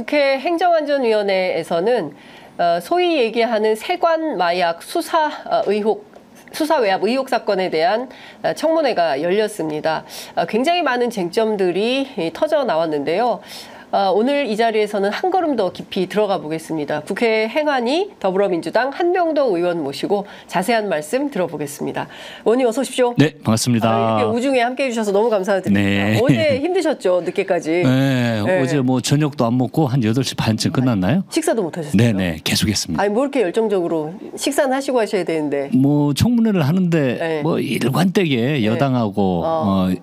국회 행정안전위원회에서는 소위 얘기하는 세관 마약 수사 외압 의혹 사건에 대한 청문회가 열렸습니다. 굉장히 많은 쟁점들이 터져 나왔는데요. 오늘 이 자리에서는 한 걸음 더 깊이 들어가 보겠습니다. 국회 행안위 더불어민주당 한명도 의원 모시고 자세한 말씀 들어보겠습니다. 의원님 어서 오십시오. 네, 반갑습니다. 이렇게 우중에 함께해 주셔서 너무 감사드립니다. 네. 어제 힘드셨죠, 늦게까지. 네, 네. 어제 뭐 저녁도 안 먹고 한 8시 반쯤 끝났나요? 식사도 못 하셨어요? 네네, 계속했습니다. 아니 뭐 이렇게 열정적으로 식사는 하시고 하셔야 되는데. 뭐 청문회를 하는데 네. 뭐 일관되게 여당하고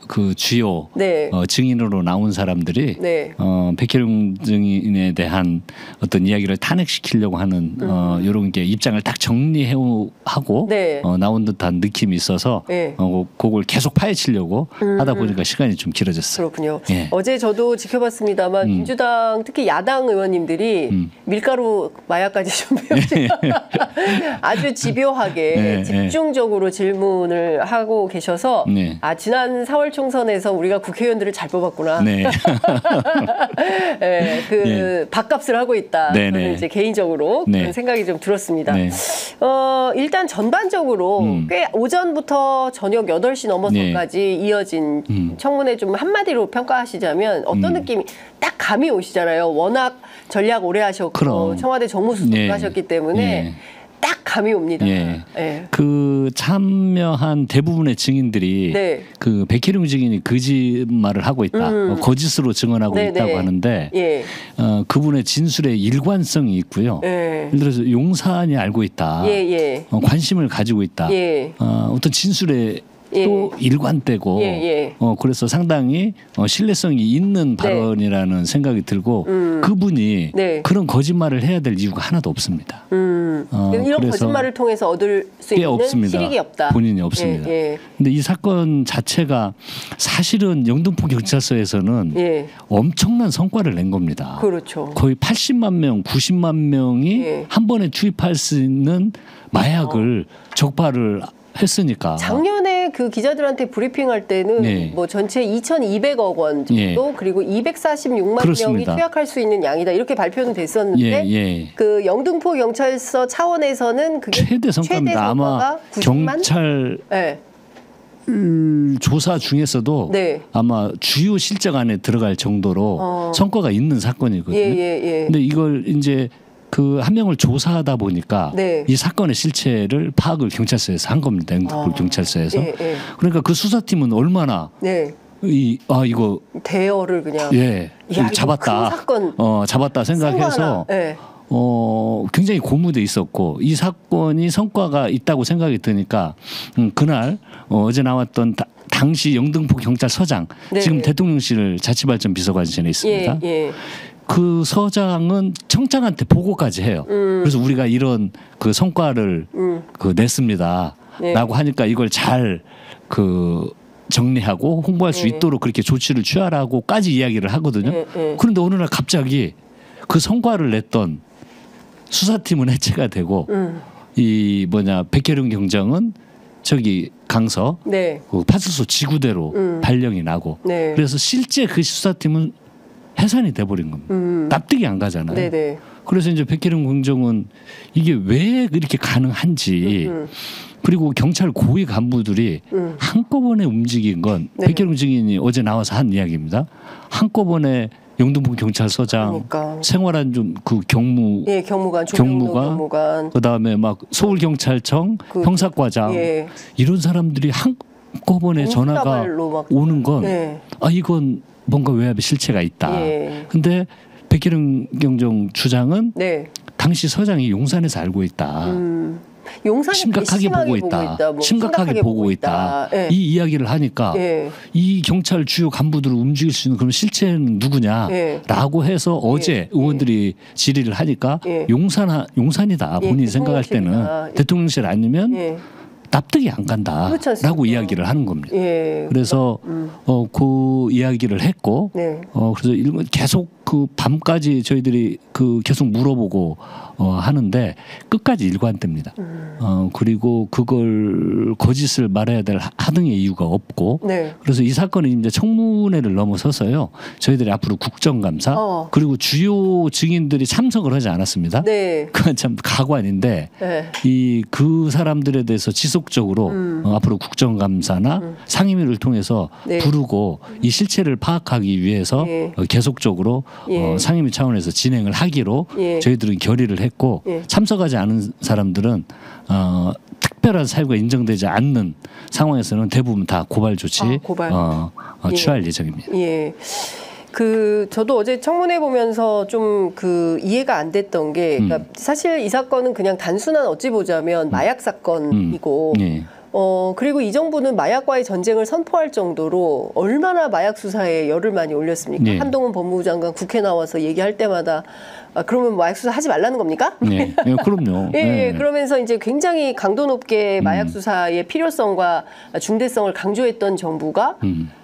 그 주요 네. 증인으로 나온 사람들이 네. 백혜룡 증인에 대한 어떤 이야기를 탄핵시키려고 하는 이런 게 입장을 딱 정리하고 네. 나온 듯한 느낌이 있어서 네. 그걸 계속 파헤치려고 하다 보니까 시간이 좀 길어졌어요. 그렇군요. 예. 어제 저도 지켜봤습니다만 민주당 특히 야당 의원님들이 밀가루 마약까지 준비하시고 아주 집요하게 네, 집중적으로 질문을 하고 계셔서 네. 아 지난 4월 총선에서 우리가 국회의원들을 잘 뽑았구나. 네. 네, 네. 밥값을 하고 있다. 네, 저는 네. 이제 개인적으로 네. 그런 생각이 좀 들었습니다. 네. 일단 전반적으로 꽤 오전부터 저녁 8시 넘어서까지 이어진 청문회 좀 한마디로 평가하시자면 어떤 느낌이 딱 감이 오시잖아요. 워낙 전략 오래 하셨고 그럼. 청와대 정무수석도 네. 하셨기 때문에 네. 딱 감이 옵니다. 예. 네. 그 참여한 대부분의 증인들이 네. 그 백혜룡 증인이 거짓말을 하고 있다, 거짓으로 증언하고 네, 있다고 네. 하는데 예. 그분의 진술에 일관성이 있고요. 예. 예를 들어서 용산이 알고 있다, 예. 관심을 가지고 있다, 예. 어떤 진술에 예. 또 일관되고 예. 그래서 상당히 신뢰성이 있는 발언이라는 생각이 들고 그분이 네. 그런 거짓말을 해야 될 이유가 하나도 없습니다. 이런 그래서 거짓말을 통해서 얻을 수 꽤 있는 없습니다. 실익이 없다. 본인이 없습니다. 예. 근데 이 사건 자체가 사실은 영등포 경찰서에서는 엄청난 성과를 낸 겁니다. 그렇죠. 거의 80만 명, 90만 명이 예. 한 번에 투입할 수 있는 마약을 적발을 했으니까. 작년에 그 기자들한테 브리핑할 때는 네. 뭐 전체 2,200억 원 정도 예. 그리고 246만 그렇습니다. 명이 투약할 수 있는 양이다 이렇게 발표는 됐었는데 예. 그 영등포 경찰서 차원에서는 그게 최대 성과입니다. 아마 90만? 경찰 네. 조사 중에서도 네. 아마 주요 실적 안에 들어갈 정도로 성과가 있는 사건이거든요. 예. 근데 이걸 이제 그 한 명을 조사하다 보니까 네. 이 사건의 실체를 파악을 경찰서에서 한 겁니다. 영등포 경찰서에서. 예. 그러니까 그 수사팀은 얼마나 네. 이거 대여를 그냥 야, 이거 큰 잡았다. 사건 잡았다 생각해서 네. 굉장히 고무돼 있었고 이 사건이 성과가 있다고 생각이 드니까 그날 어제 나왔던 당시 영등포 경찰서장 네. 지금 대통령실 자치발전 비서관실에 있습니다. 예. 그 서장은 청장한테 보고까지 해요. 그래서 우리가 이런 그 성과를 그 냈습니다. 네. 라고 하니까 이걸 잘 그 정리하고 홍보할 수 있도록 그렇게 조치를 취하라고까지 이야기를 하거든요. 그런데 어느 날 갑자기 그 성과를 냈던 수사팀은 해체가 되고 이 백혜룡 경정은 저기 강서 네. 그 파출소 지구대로 발령이 나고 네. 그래서 실제 그 수사팀은 해산이 돼버린 겁니다. 납득이 안 가잖아요. 네네. 그래서 이제 백혜룡 경정은 이게 왜 이렇게 가능한지 그리고 경찰 고위 간부들이 한꺼번에 움직인 건 네. 백혜룡 증인이 어제 나와서 한 이야기입니다. 한꺼번에 영등포 경찰서장 그러니까. 생활안 좀 그 경무 예, 경무관 그다음에 막 서울경찰청 그, 형사과장 예. 이런 사람들이 한꺼번에 전화가 공수다발로 막 오는 건 네. 이건 뭔가 외압의 실체가 있다. 예. 근데 백혜룡 경정 주장은 네. 당시 서장이 용산에서 알고 있다. 용산이 심각하게 보고 있다. 뭐 심각하게 보고 있다. 예. 이 이야기를 하니까 예. 이 경찰 주요 간부들을 움직일 수 있는 그럼 실체는 누구냐라고 해서 어제 의원들이 질의를 하니까 용산이다. 본인이 생각할 때는 대통령실 아니면 납득이 안 간다라고 이야기를 하는 겁니다. 그래서 그 이야기를 했고 그래서 계속 그 밤까지 저희들이 그 계속 물어보고 하는데 끝까지 일관됩니다. 그리고 그걸 거짓을 말해야 될 하등의 이유가 없고 네. 그래서 이 사건이 이제 청문회를 넘어서서요. 저희들이 앞으로 국정감사 그리고 주요 증인들이 참석을 하지 않았습니다. 네. 그건 참 가관인데 네. 이 그 사람들에 대해서 지속적으로 앞으로 국정감사나 상임위를 통해서 네. 부르고 이 실체를 파악하기 위해서 예. 계속적으로 예. 상임위 차원에서 진행을 하기로 예. 저희들은 결의를 했고 예. 참석하지 않은 사람들은 특별한 사유가 인정되지 않는 상황에서는 대부분 다 고발 조치 고발. 예. 취할 예정입니다. 예. 저도 어제 청문회 보면서 좀 그 이해가 안 됐던 게, 그러니까 사실 이 사건은 그냥 단순한 어찌 보자면 마약 사건이고, 예. 그리고 이 정부는 마약과의 전쟁을 선포할 정도로 얼마나 마약 수사에 열을 많이 올렸습니까? 네. 한동훈 법무부 장관 국회 나와서 얘기할 때마다 그러면 마약 수사 하지 말라는 겁니까? 네, 예, 그럼요. 예, 네. 그러면서 이제 굉장히 강도 높게 마약 수사의 필요성과 중대성을 강조했던 정부가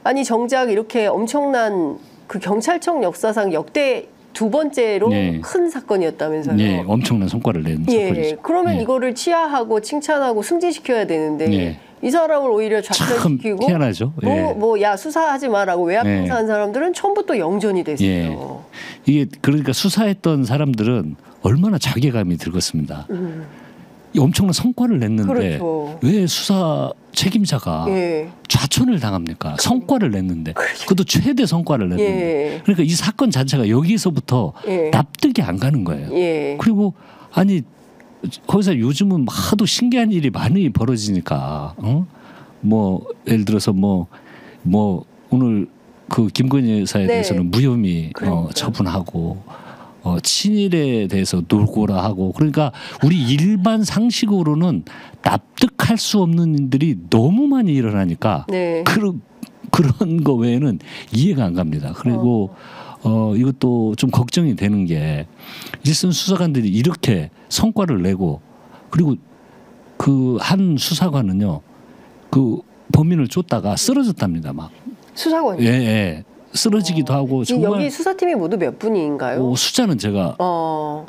아니 정작 이렇게 엄청난 그 경찰청 역사상 역대 두 번째로 네. 큰 사건이었다면서요. 네, 엄청난 성과를 낸 예, 사건이죠. 그러면 네. 이거를 치하하고 칭찬하고 승진시켜야 되는데 네. 이 사람을 오히려 참 좌절시키고 희한하죠. 예. 야 수사하지 마라고 외압 네. 행사한 사람들은 처음부터 영전이 됐어요. 예. 이게 그러니까 수사했던 사람들은 얼마나 자괴감이 들겠습니다. 이 엄청난 성과를 냈는데 그렇죠. 왜 수사 책임자가 예. 좌천을 당합니까? 성과를 냈는데 그것도 최대 성과를 냈는데 예. 그러니까 이 사건 자체가 여기서부터 예. 납득이 안 가는 거예요. 예. 그리고 아니 거기서 요즘은 하도 신기한 일이 많이 벌어지니까 뭐 예를 들어서 뭐 오늘 그 김건희 여사에 네. 대해서는 무혐의 그러니까요. 처분하고 친일에 대해서 놀고라 하고 그러니까 우리 일반 상식으로는 납득할 수 없는 일들이 너무 많이 일어나니까 네. 그런 거 외에는 이해가 안 갑니다. 그리고 이것도 좀 걱정이 되는 게 일선 수사관들이 이렇게 성과를 내고 그리고 그 한 수사관은요 그 범인을 쫓다가 쓰러졌답니다. 막 수사관. 예. 쓰러지기도 하고 정말 여기 수사팀이 모두 몇 분인가요? 숫자는 제가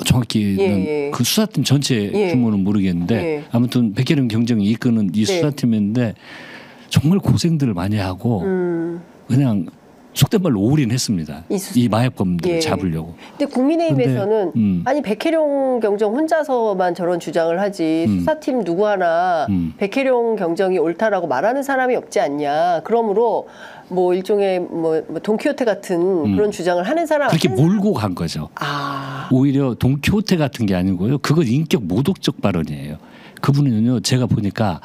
정확히는 예. 그 수사팀 전체 예. 규모는 모르겠는데 예. 아무튼 백혜령 경정이 이끄는 이 네. 수사팀인데 정말 고생들을 많이 하고 그냥 속된 말로 올인했습니다. 이 마약범들을 예. 잡으려고. 근데 국민의힘에서는 근데, 아니 백혜룡 경정 혼자서만 저런 주장을 하지 수사팀 누구 하나 백혜룡 경정이 옳다라고 말하는 사람이 없지 않냐. 그러므로 뭐 일종의 뭐 돈키호테 같은 그런 주장을 하는 사람 그렇게 몰고 간 거죠. 오히려 돈키호테 같은 게 아니고요. 그건 인격 모독적 발언이에요. 그분은요 제가 보니까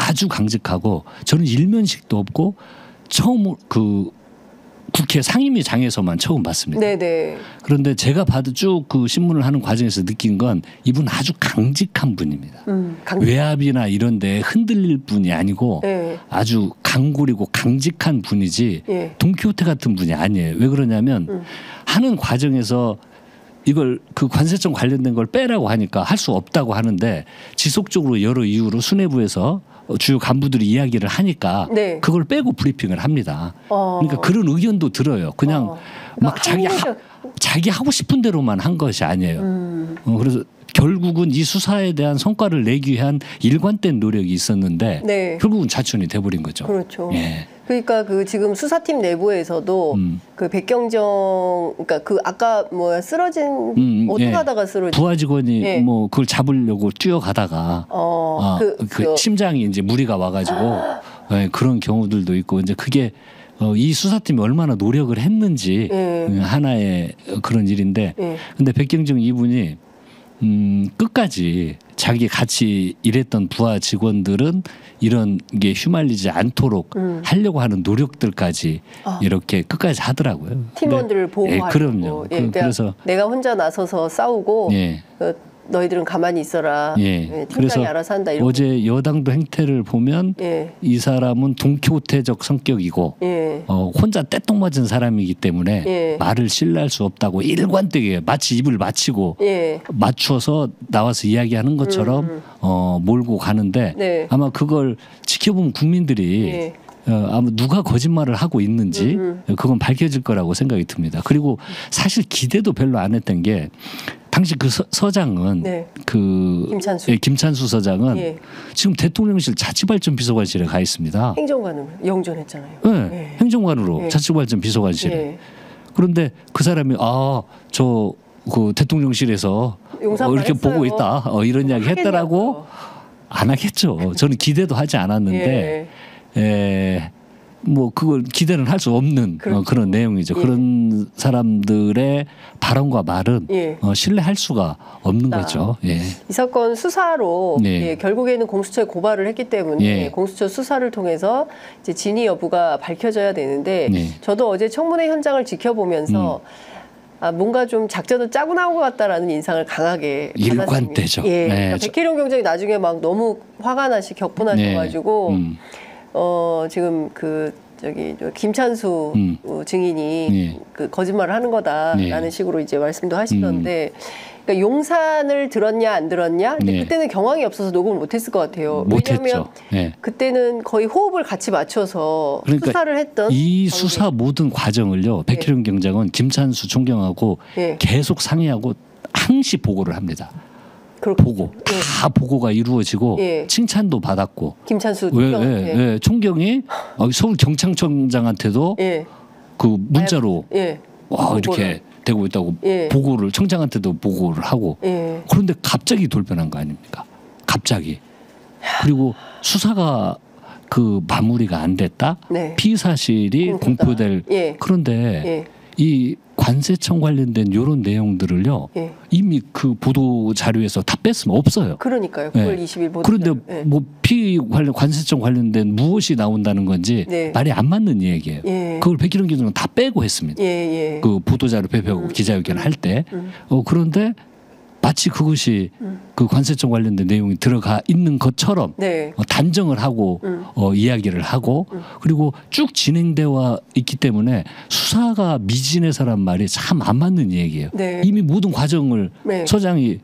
아주 강직하고 저는 일면식도 없고 처음 그 국회 상임위장에서만 처음 봤습니다. 네네. 그런데 제가 봐도 쭉 그 신문을 하는 과정에서 느낀 건 이분 아주 강직한 분입니다. 외압이나 이런 데 흔들릴 분이 아니고 네. 아주 강골이고 강직한 분이지 예. 돈키호테 같은 분이 아니에요. 왜 그러냐면 하는 과정에서 이걸 그 관세청 관련된 걸 빼라고 하니까 할 수 없다고 하는데 지속적으로 여러 이유로 수뇌부에서 주요 간부들이 이야기를 하니까 네. 그걸 빼고 브리핑을 합니다. 그러니까 그런 의견도 들어요. 그냥 막 자기 하고 싶은 대로만 한 것이 아니에요. 그래서 결국은 이 수사에 대한 성과를 내기 위한 일관된 노력이 있었는데 네. 결국은 좌천이 돼버린 거죠. 그렇죠. 예. 그러니까 그 지금 수사팀 내부에서도 그 백경정 그러니까 그 아까 뭐 쓰러진 어떻게 하다가 쓰러진 부하 직원이 예. 뭐 그걸 잡으려고 뛰어가다가 그 심장이 이제 무리가 와가지고 예, 그런 경우들도 있고 이제 그게 이 수사팀이 얼마나 노력을 했는지 하나의 그런 일인데 근데 백경정 이분이 끝까지 자기 같이 일했던 부하 직원들은 이런 게 휘말리지 않도록 하려고 하는 노력들까지 이렇게 끝까지 하더라고요. 팀원들을 보호하려고. 그럼요. 그래서 내가 혼자 나서서 싸우고 예. 너희들은 가만히 있어라. 예. 팀장이 그래서 알아서 한다. 이런 어제 여당도 행태를 보면 예. 이 사람은 돈키호테적 성격이고 예. 혼자 떼똥 맞은 사람이기 때문에 예. 말을 신뢰할 수 없다고 일관되게 마치 입을 맞추고 예. 맞춰서 나와서 이야기하는 것처럼 몰고 가는데 네. 아마 그걸 지켜본 국민들이 예. 아마 누가 거짓말을 하고 있는지 그건 밝혀질 거라고 생각이 듭니다. 그리고 사실 기대도 별로 안 했던 게 당시 그 서장은 네. 그 김찬수. 예, 김찬수 서장은 예. 지금 대통령실 자치발전 비서관실에 가 있습니다. 행정관으로 영전했잖아요. 네, 예. 행정관으로 예. 자치발전 비서관실에. 예. 그런데 그 사람이 저 그 대통령실에서 용산 이렇게 말했어요. 보고 있다 이런 이야기 했다라고 안 하겠죠. 저는 기대도 하지 않았는데 뭐 그걸 기대는 할 수 없는 그렇죠. 그런 내용이죠. 예. 그런 사람들의 발언과 말은 예. 신뢰할 수가 없는 거죠. 예. 이 사건 수사로 네. 예, 결국에는 공수처에 고발을 했기 때문에 예. 공수처 수사를 통해서 이제 진위 여부가 밝혀져야 되는데 네. 저도 어제 청문회 현장을 지켜보면서 뭔가 좀 작전을 짜고 나온 것 같다라는 인상을 강하게 일관되죠. 받았습니다. 예, 네. 그러니까 백혜룡 경장이 나중에 막 너무 화가 격분하셔가지고 지금 김찬수 증인이 예. 그 거짓말을 하는 거다라는 예. 식으로 이제 말씀도 하시던데 그러니까 용산을 들었냐 안 들었냐? 근데 네. 그때는 경황이 없어서 녹음을 못했을 것 같아요. 왜냐하면 못했죠. 예. 그때는 거의 호흡을 같이 맞춰서 그러니까 수사를 했던 이 관계. 수사 모든 과정을요. 백혜룡 경장은 김찬수 총경하고 예. 계속 상의하고 항시 보고를 합니다. 그렇군요. 보고 다 보고가 이루어지고 예. 칭찬도 받았고 김찬수 총경이 서울 경찰청장한테도 예. 그 문자로 예. 와 이렇게 되고 있다고 예. 보고를 청장한테도 보고를 하고 예. 그런데 갑자기 돌변한 거 아닙니까? 갑자기. 그리고 수사가 그 마무리가 안 됐다. 네. 피의 사실이 공표될. 예. 그런데 예. 이 관세청 관련된 이런 내용들을요. 예. 이미 그 보도 자료에서 다 뺐으면 없어요. 그러니까요. 예. 9월 20일 보도. 그런데 예. 뭐 피의 관련 관세청 관련된 무엇이 나온다는 건지 네. 말이 안 맞는 얘기예요. 예. 그걸 백희룡 기자는 다 빼고 했습니다. 예. 그 보도자료 배포하고 기자회견 할 때. 그런데 마치 그것이 그 관세청 관련된 내용이 들어가 있는 것처럼 네. 단정을 하고 이야기를 하고 그리고 쭉 진행되어 있기 때문에 수사가 미진해서란 말이 참 안 맞는 얘기예요. 네. 이미 모든 과정을 네. 서장이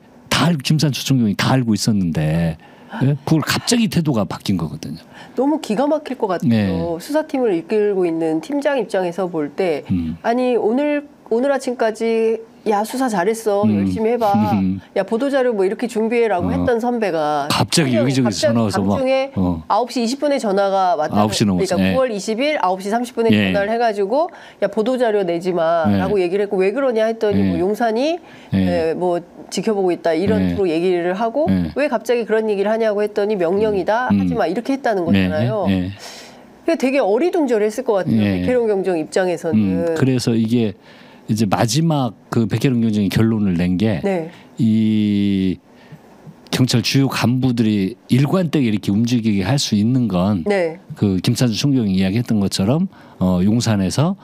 김찬수 총경이 다 알고 있었는데 예? 그걸 갑자기 태도가 바뀐 거거든요. 너무 기가 막힐 것 같아요. 네. 수사팀을 이끌고 있는 팀장 입장에서 볼 때 아니 오늘 아침까지 야 수사 잘했어 열심히 해봐 야 보도자료 뭐 이렇게 준비해라고 했던 선배가 갑자기 여기저기서 전화 와서 막 밤중에 9시 20분에 전화가 왔다 9시 넘었어. 그러니까 9월 20일 9시 30분에 예. 전화를 해가지고 야 보도자료 내지 마라고 얘기를 했고 왜 그러냐 했더니 뭐 용산이 뭐 지켜보고 있다 이런 식으로 얘기를 하고 왜 갑자기 그런 얘기를 하냐고 했더니 명령이다 하지 마 이렇게 했다는 거잖아요. 그게 되게 어리둥절했을 것 같아요. 백혜룡 경정 입장에서는. 그래서 이게 이제 마지막 그 백혜룡 경정이 결론을 낸 게 이 경찰 주요 간부들이 일관되게 이렇게 움직이게 할 수 있는 건 그 김찬수 총경이 이야기했던 것처럼 용산에서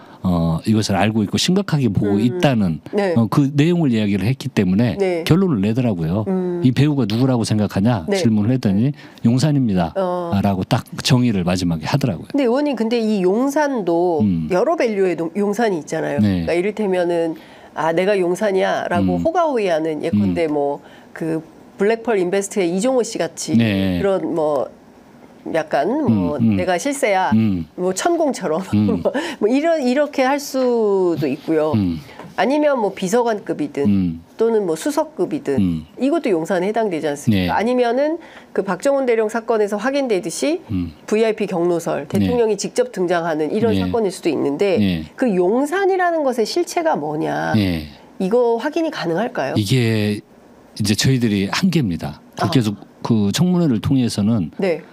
이것을 알고 있고 심각하게 보고 있다는 그 내용을 이야기를 했기 때문에 결론을 내더라고요. 이 배우가 누구라고 생각하냐 질문을 했더니 용산입니다. 라고 딱 정의를 마지막에 하더라고요. 근데 의원님 근데 이 용산도 여러 밸류의 용산이 있잖아요. 그러니까 이를테면은 아 내가 용산이야라고 호가호위하는 예컨대 뭐 그 블랙펄 인베스트의 이종호 씨 같이 그런 뭐 약간 뭐 내가 실세야 뭐 천공처럼 뭐 이렇게 할 수도 있고요. 아니면 뭐 비서관급이든 또는 뭐 수석급이든 이것도 용산에 해당되지 않습니까? 아니면은 그 박정훈 대령 사건에서 확인되듯이 VIP 경로설 대통령이 직접 등장하는 이런 사건일 수도 있는데 그 용산이라는 것의 실체가 뭐냐 이거 확인이 가능할까요? 이게 이제 저희들이 한계입니다. 국회에서 그 청문회를 통해서는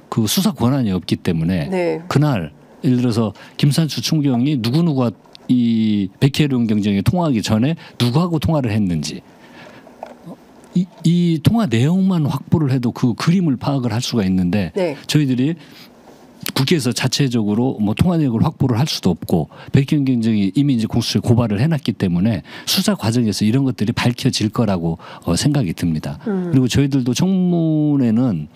그 수사 권한이 없기 때문에 그날 예를 들어서 김찬수 총경이 누구누구와 이 백혜룡 경정에 통화하기 전에 누구하고 통화를 했는지 이 통화 내용만 확보를 해도 그 그림을 파악을 할 수가 있는데 저희들이 국회에서 자체적으로 뭐 통화 내역을 확보를 할 수도 없고 백혜룡 경정이 이미 이제 공수처에 고발을 해놨기 때문에 수사 과정에서 이런 것들이 밝혀질 거라고 생각이 듭니다. 그리고 저희들도 청문회는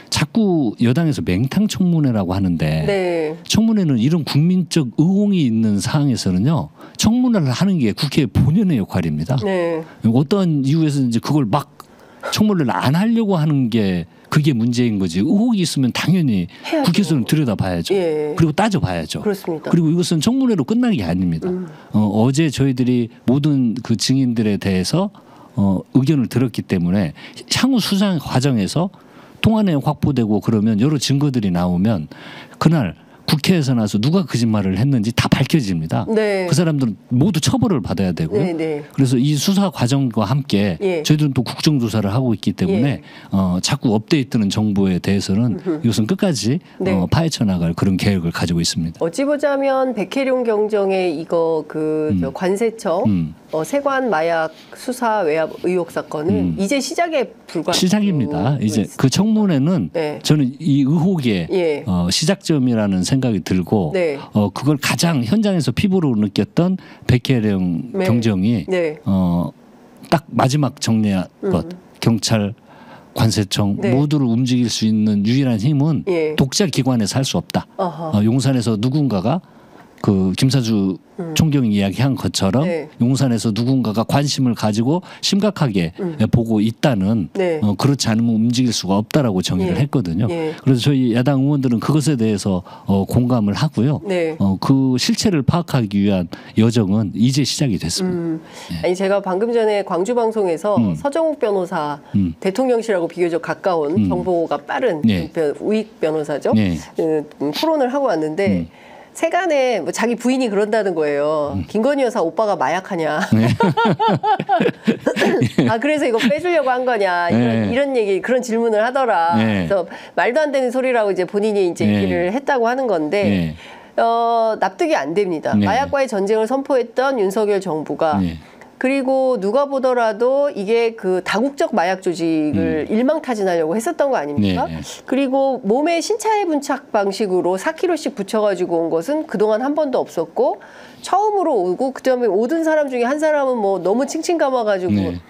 자꾸 여당에서 맹탕 청문회라고 하는데 청문회는 이런 국민적 의혹이 있는 사항에서는요 청문회를 하는 게 국회의 본연의 역할입니다. 어떤 이유에서든지 그걸 막 청문회를 안 하려고 하는 게 그게 문제인 거지. 의혹이 있으면 당연히 해야죠. 국회에서는 들여다봐야죠. 예. 그리고 따져봐야죠. 그렇습니다. 그리고 이것은 청문회로 끝난 게 아닙니다. 어제 저희들이 모든 그 증인들에 대해서 의견을 들었기 때문에 향후 수사 과정에서 통화 내용 확보되고 그러면 여러 증거들이 나오면 그날 국회에서 나서 누가 거짓말을 했는지 다 밝혀집니다. 네. 그 사람들은 모두 처벌을 받아야 되고요. 네, 네. 그래서 이 수사 과정과 함께 예. 저희들은 또 국정조사를 하고 있기 때문에 예. 자꾸 업데이트되는 정보에 대해서는 이것은 끝까지 네. 파헤쳐 나갈 그런 계획을 가지고 있습니다. 어찌 보자면 백혜룡 경정의 이거 저 관세청 세관 마약 수사 외압 의혹 사건은 이제 시작에 불과한 시작입니다. 이제 있습니다. 그 청문회는 네. 저는 이 의혹의 예. 시작점이라는 생각이 들고 네. 그걸 가장 현장에서 피부로 느꼈던 백혜령 네. 경정이 네. 딱 마지막 정리한 것 경찰 관세청 네. 모두를 움직일 수 있는 유일한 힘은 예. 독자 기관에서 할 수 없다. 어허. 용산에서 누군가가 그 김사주 총경이 이야기한 것처럼 네. 용산에서 누군가가 관심을 가지고 심각하게 보고 있다는 네. 그렇지 않으면 움직일 수가 없다라고 정의를 예. 했거든요. 예. 그래서 저희 야당 의원들은 그것에 대해서 공감을 하고요. 네. 그 실체를 파악하기 위한 여정은 이제 시작이 됐습니다. 아니 제가 방금 전에 광주 방송에서 서정욱 변호사 대통령실하고 비교적 가까운 정보가 빠른 네. 우익 변호사죠. 네. 토론을 하고 왔는데 세간에 뭐 자기 부인이 그런다는 거예요. 김건희 여사 오빠가 마약하냐. 네. 아 그래서 이거 빼주려고 한 거냐. 네. 이런 얘기 그런 질문을 하더라. 네. 그래서 말도 안 되는 소리라고 이제 본인이 이제 네. 얘기를 했다고 하는 건데 네. 납득이 안 됩니다. 네. 마약과의 전쟁을 선포했던 윤석열 정부가 네. 그리고 누가 보더라도 이게 그 다국적 마약 조직을 일망타진하려고 했었던 거 아닙니까? 네. 그리고 몸에 신차에 분착 방식으로 4kg씩 붙여가지고 온 것은 그동안 한 번도 없었고 처음으로 오고 그다음에 오던 사람 중에 한 사람은 뭐 너무 칭칭 감아가지고 네.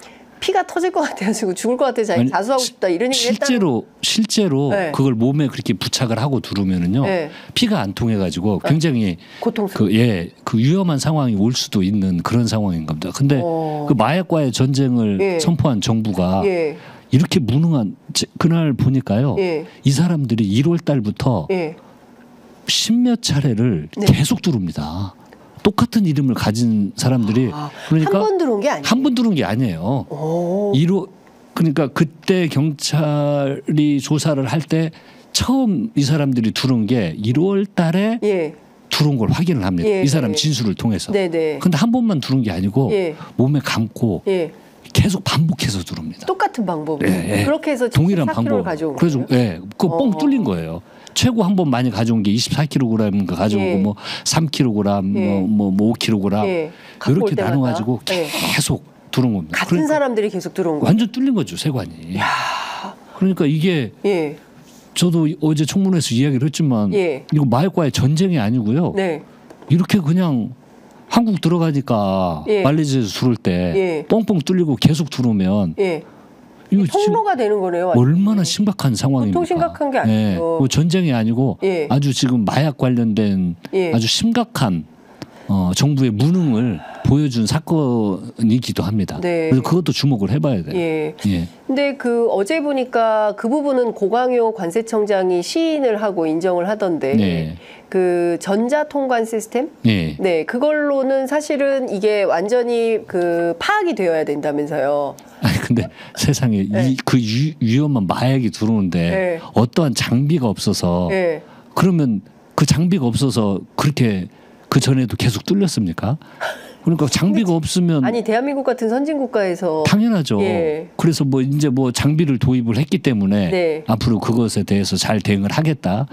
피가 터질 것 같아가지고 죽을 것 같아서 자기 아니, 자수하고 싶다 이런 얘기 했다는. 실제로 네. 그걸 몸에 그렇게 부착을 하고 두르면은요 네. 피가 안 통해 가지고 굉장히 고통스러워. 그 위험한 상황이 올 수도 있는 그런 상황인 겁니다. 근데 그 마약과의 전쟁을 예. 선포한 정부가 예. 이렇게 무능한 그날 보니까요 예. 이 사람들이 1월 달부터 예. 십몇 차례를 네. 계속 두릅니다. 똑같은 이름을 가진 사람들이 그러니까 한 번 들어온 게 아니에요. 한 번 두른 게 아니에요. 그러니까 그때 경찰이 조사를 할 때 처음 이 사람들이 들어온 게 1월 달에 예. 들어온 걸 확인을 합니다. 예. 이 사람 진술을 통해서. 네네. 근데 한 번만 들어온 게 아니고 예. 몸에 감고 예. 계속 반복해서 들어옵니다. 똑같은 방법으로 예, 예. 그렇게 해서 동일한 4kg를 방법. 가져온 그래서 거예요. 예, 그 뻥 뚫린 거예요. 최고 한 번 많이 가져온 게 24kg인가 가져오고 예. 뭐 3kg, 예. 뭐 5kg 예. 갖고 올 이렇게 때마다. 나눠가지고 예. 계속 들어온 겁니다. 같은 그러니까 사람들이 계속 들어온 거예요. 완전 뚫린 거죠 세관이. 그러니까 이게 예. 저도 어제 청문회에서 이야기를 했지만 예. 이거 마약과의 전쟁이 아니고요. 네. 이렇게 그냥 한국 들어가니까 예. 말레이시아에서 들어올 때 예. 뻥뻥 뚫리고 계속 들어오면 예. 이거 지금 통로가 되는 거네요. 완전히. 얼마나 심각한 상황입니까? 보통 심각한 게 아니죠. 예, 뭐 전쟁이 아니고 예. 아주 지금 마약 관련된 예. 아주 심각한 정부의 무능을 보여준 사건이기도 합니다. 네. 그래서 그것도 주목을 해봐야 돼요. 예. 예. 근데 그 어제 보니까 그 부분은 고광효 관세청장이 시인을 하고 인정을 하던데 네. 그 전자통관 시스템? 예. 네, 그걸로는 사실은 이게 완전히 그 파악이 되어야 된다면서요. 아니 근데 세상에 네. 그 위험한 마약이 들어오는데 네. 어떠한 장비가 없어서 네. 그러면 그 장비가 없어서 그렇게 그 전에도 계속 뚫렸습니까? 그러니까 장비가 없으면 아니 대한민국 같은 선진 국가에서 당연하죠. 예. 그래서 뭐 이제 뭐 장비를 도입을 했기 때문에 네. 앞으로 그것에 대해서 잘 대응을 하겠다.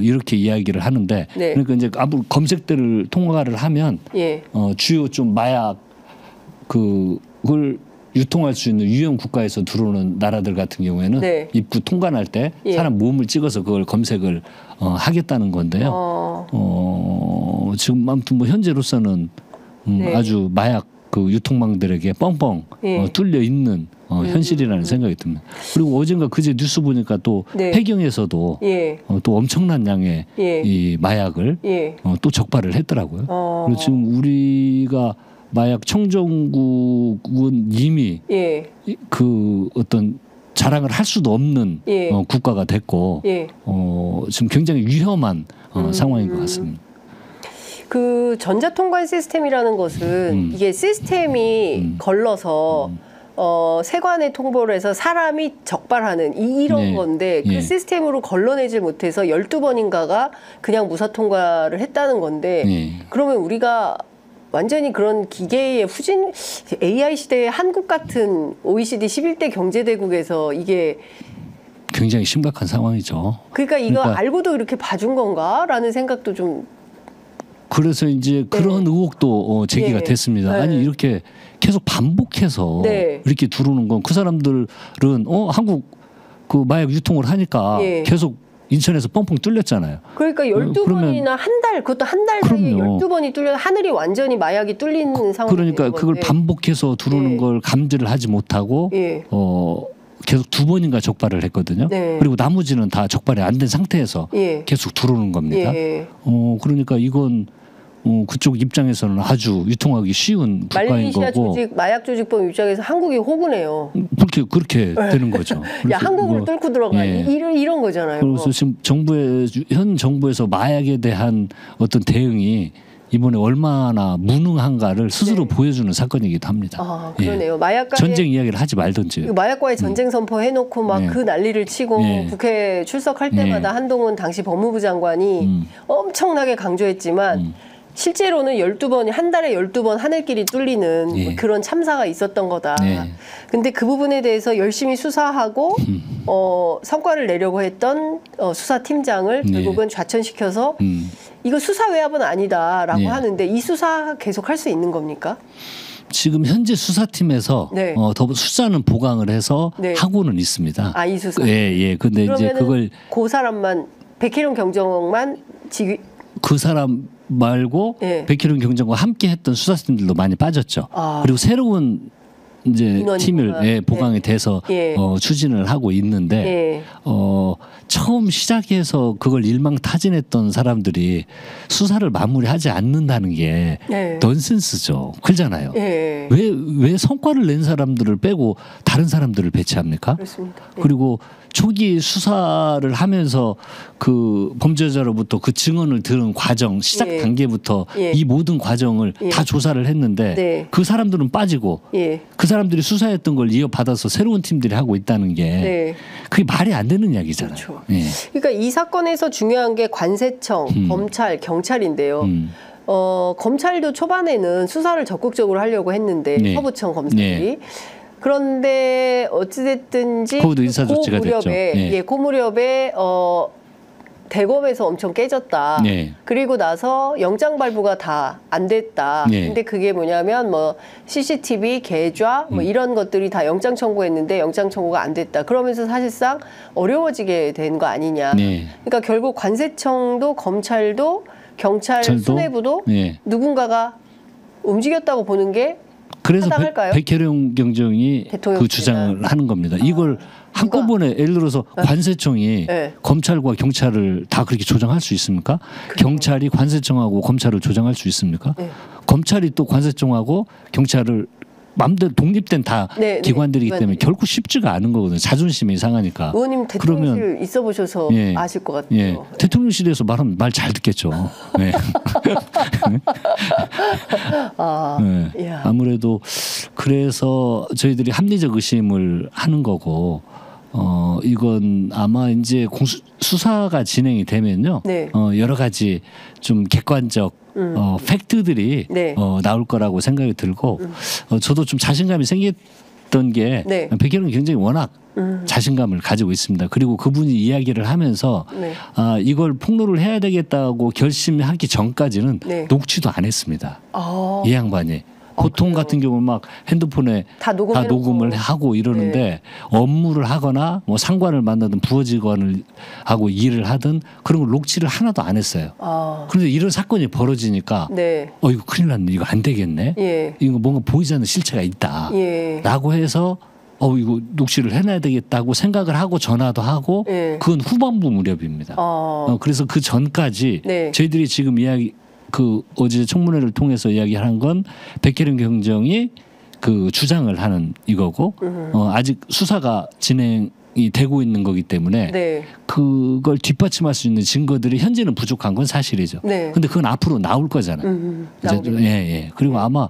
이렇게 이야기를 하는데 네. 그러니까 이제 앞으로 검색대를 통과를 하면 예. 주요 좀 마약 그걸 유통할 수 있는 유형 국가에서 들어오는 나라들 같은 경우에는 네. 입구 통관할 때 예. 사람 몸을 찍어서 그걸 검색을 하겠다는 건데요. 지금 아무튼 뭐 현재로서는 네. 아주 마약 그 유통망들에게 뻥뻥 예. 뚫려 있는 현실이라는 생각이 듭니다. 그리고 어젠가 그제 뉴스 보니까 또 네. 해경에서도 예. 또 엄청난 양의 예. 이 마약을 예. 또 적발을 했더라고요. 그리고 지금 우리가 마약 청정국은 이미 예. 그 어떤 자랑을 할 수도 없는 예. 국가가 됐고 예. 지금 굉장히 위험한 상황인 것 같습니다. 그 전자통관 시스템이라는 것은 이게 시스템이 걸러서 세관에 통보를 해서 사람이 적발하는 이런 네. 건데 그 예. 시스템으로 걸러내질 못해서 12번인가가 그냥 무사 통과를 했다는 건데 예. 그러면 우리가 완전히 그런 기계의 후진 AI 시대에 한국 같은 OECD 11대 경제대국에서 이게 굉장히 심각한 상황이죠. 그러니까 이거 그러니까 알고도 이렇게 봐준 건가라는 생각도 좀 그래서 이제 그런 의혹도 제기가 예. 됐습니다. 네. 아니 이렇게 계속 반복해서 네. 이렇게 들어오는 건 그 사람들은 한국 그 마약 유통을 하니까 예. 계속 인천에서 뻥뻥 뚫렸잖아요. 그러니까 12번이나 그러면 한 달, 그것도 한 달 사이에 그럼요. 12번이 뚫려 하늘이 완전히 마약이 뚫리는 상황이 그러니까 되는 그걸 건데. 반복해서 들어오는 예. 걸 감지를 하지 못하고 예. 계속 2번인가 적발을 했거든요. 네. 그리고 나머지는 다 적발이 안 된 상태에서 예. 계속 들어오는 겁니다. 예. 그러니까 이건 그쪽 입장에서는 아주 유통하기 쉬운 국가인 말레이시아 거고 조직 마약 조직법 입장에서 한국이 호구네요. 그렇게 되는 거죠. 야 그래서 한국을 뭐, 뚫고 들어가 예. 이런 거잖아요. 그래서 지금 현 정부에서 마약에 대한 어떤 대응이 이번에 얼마나 무능한가를 스스로 네. 보여주는 사건이기도 합니다. 아 그러네요. 마약과의 전쟁 이야기를 하지 말든지. 마약과의 전쟁 선포 해놓고 막 네. 그 난리를 치고 네. 국회 출석할 때마다 한동훈 당시 법무부 장관이 엄청나게 강조했지만 실제로는 12번이 한 달에 12번 하늘길이 뚫리는 예. 그런 참사가 있었던 거다. 네. 근데 그 부분에 대해서 열심히 수사하고 성과를 내려고 했던 수사팀장을 네. 결국은 좌천시켜서 이거 수사 외압은 아니다라고 네. 하는데 이 수사 계속 할 수 있는 겁니까? 지금 현재 수사팀에서 네. 더 수사는 보강을 해서 네. 하고는 있습니다. 아, 이 수사. 예. 근데 이제 그러면은 그걸 그 사람만 백혜룡 경정만 그 사람 말고 예. 백희룡 경정과 함께 했던 수사팀들도 많이 빠졌죠. 아. 그리고 새로운 이제 인원 팀을 보강. 보강이 돼서 예. 추진을 하고 있는데 예. 처음 시작해서 그걸 일망타진했던 사람들이 수사를 마무리하지 않는다는 게 예. 넌센스죠. 그렇잖아요. 예. 왜 성과를 낸 사람들을 빼고 다른 사람들을 배치합니까? 그렇습니다. 예. 그리고 초기 수사를 하면서 그 범죄자로부터 그 증언을 들은 과정 시작 예. 단계부터 예. 이 모든 과정을 예. 다 조사를 했는데 네. 그 사람들은 빠지고 예. 그 사람들이 수사했던 걸 이어받아서 새로운 팀들이 하고 있다는 게 네. 그게 말이 안 되는 이야기잖아요. 그렇죠. 예. 그러니까 이 사건에서 중요한 게 관세청, 검찰, 경찰인데요. 검찰도 초반에는 수사를 적극적으로 하려고 했는데 네. 서부청 검사들이 네. 그런데 어찌됐든지 거기도 인사 조치가 됐죠. 네. 그 무렵에 대검에서 엄청 깨졌다. 네. 그리고 나서 영장 발부가 다 안 됐다. 네. 근데 그게 뭐냐면 뭐 CCTV, 계좌 뭐 이런 것들이 다 영장 청구했는데 영장 청구가 안 됐다. 그러면서 사실상 어려워지게 된 거 아니냐. 네. 그러니까 결국 관세청도 검찰도 경찰 저도? 수뇌부도 네. 누군가가 움직였다고 보는 게 그래서 타당할까요? 백혜룡 경정이 대통령 그 주장을 하는 겁니다. 이걸 누가? 한꺼번에 예를 들어서 관세청이 네. 검찰과 경찰을 다 그렇게 조정할 수 있습니까? 경찰이 관세청하고 검찰을 조정할 수 있습니까? 네. 검찰이 또 관세청하고 경찰을 마음대로 독립된 다 네, 네, 기관들이기 때문에 기관들이. 결코 쉽지가 않은 거거든요. 자존심이 상하니까. 의원님 대통령실 있어 보셔서 예. 아실 것 같아요. 예, 대통령실에서 말하면 말 잘 듣겠죠. 네. 아, 네. 이야. 아무래도 그래서 저희들이 합리적 의심을 하는 거고 이건 아마 이제 수사가 진행이 되면요. 네. 여러 가지 좀 객관적 팩트들이 네. 나올 거라고 생각이 들고 저도 좀 자신감이 생겼던 게 네. 백혜룡이 굉장히 워낙 자신감을 가지고 있습니다. 그리고 그분이 이야기를 하면서 네. 이걸 폭로를 해야 되겠다고 결심하기 전까지는 네. 녹취도 안 했습니다. 아, 이 양반이. 보통 그래요? 같은 경우는 막 핸드폰에 다 다 녹음해놓고. 녹음을 하고 이러는데 네. 업무를 하고 뭐 상관을 만나든 부하 직원을 하고 일을 하든 그런 걸 녹취를 하나도 안 했어요. 아, 그런데 이런 사건이 벌어지니까 네. 이거 큰일 났네. 이거 안 되겠네. 예. 이거 뭔가 보이지 않는 실체가 있다. 예. 라고 해서 이거 녹취를 해놔야 되겠다고 생각을 하고 전화도 하고 예. 그건 후반부 무렵입니다. 그래서 그 전까지 네. 저희들이 지금 이야기 어제 청문회를 통해서 이야기한 건 백혜룡 경정이 그 주장을 하는 이거고 아직 수사가 진행이 되고 있는 거기 때문에 네. 그걸 뒷받침할 수 있는 증거들이 현재는 부족한 건 사실이죠. 네. 근데 그건 앞으로 나올 거잖아요. 나오겠죠. 예. 그리고 아마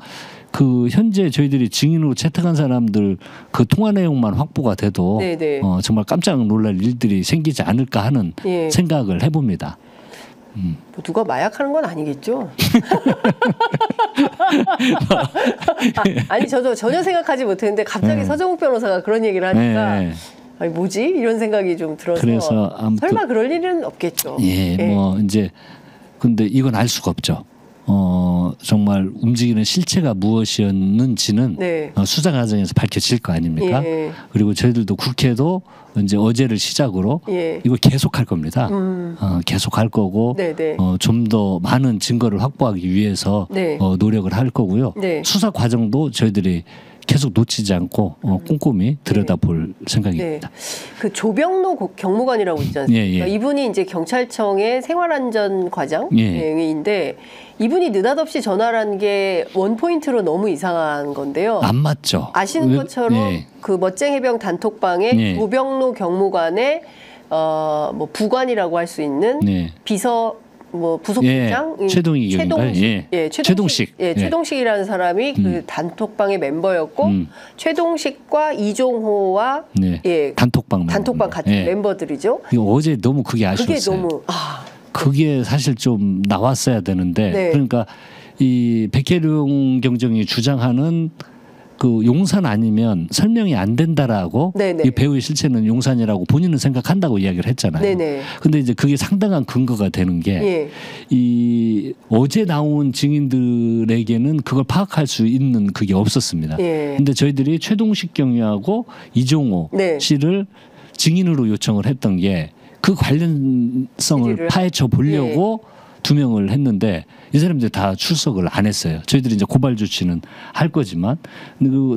그 현재 저희들이 증인으로 채택한 사람들 그 통화 내용만 확보가 돼도 네네. 정말 깜짝 놀랄 일들이 생기지 않을까 하는 예. 생각을 해봅니다. 뭐 누가 마약하는 건 아니겠죠? 아니 저도 전혀 생각하지 못했는데 갑자기 서정욱 변호사가 그런 얘기를 하니까 네. 아니 뭐지? 이런 생각이 좀 들어서 그래서 아무튼 설마 그럴 일은 없겠죠. 예, 뭐 이제 근데 이건 알 수가 없죠. 정말 움직이는 실체가 무엇이었는지는 네. 수사 과정에서 밝혀질 거 아닙니까? 예. 그리고 저희들도 국회도 이제 어제를 시작으로 예. 이거 계속할 겁니다. 계속할 거고 네네. 좀 더 많은 증거를 확보하기 위해서 네. 노력을 할 거고요. 네. 수사 과정도 저희들이 계속 놓치지 않고 꼼꼼히 들여다볼 네. 생각입니다. 그 조병로 경무관이라고 있지 않습니까? 예, 예. 이분이 이제 경찰청의 생활안전 과장인데 이분이 느닷없이 전화를 한 게 원포인트로 너무 이상한 건데요. 안 맞죠. 아시는 것처럼 예. 그 멋쟁 해병 단톡방에 예. 조병로 경무관의 뭐 부관이라고 할 수 있는 예. 비서 뭐 부속실장 최동희 의원인가요? 예. 최동식. 예, 예. 최동식이라는 사람이 그 단톡방의 멤버였고 최동식과 이종호와 네. 예, 단톡방 같은 예. 멤버들이죠. 이거 어제 너무 그게 그게 아쉬웠어요. 너무 그게 사실 좀 나왔어야 되는데 네. 그러니까 이 백혜룡 경정이 주장하는 그 용산 아니면 설명이 안 된다라고 네네. 이 배우의 실체는 용산이라고 본인은 생각한다고 이야기를 했잖아요. 네네. 근데 이제 그게 상당한 근거가 되는 게 이 예. 어제 나온 증인들에게는 그걸 파악할 수 있는 그게 없었습니다. 예. 근데 저희들이 최동식 경위하고 이종호 네. 씨를 증인으로 요청을 했던 게 그 관련성을 질의를 파헤쳐 보려고 2명을 했는데 이 사람들 다 출석을 안 했어요. 저희들이 이제 고발 조치는 할 거지만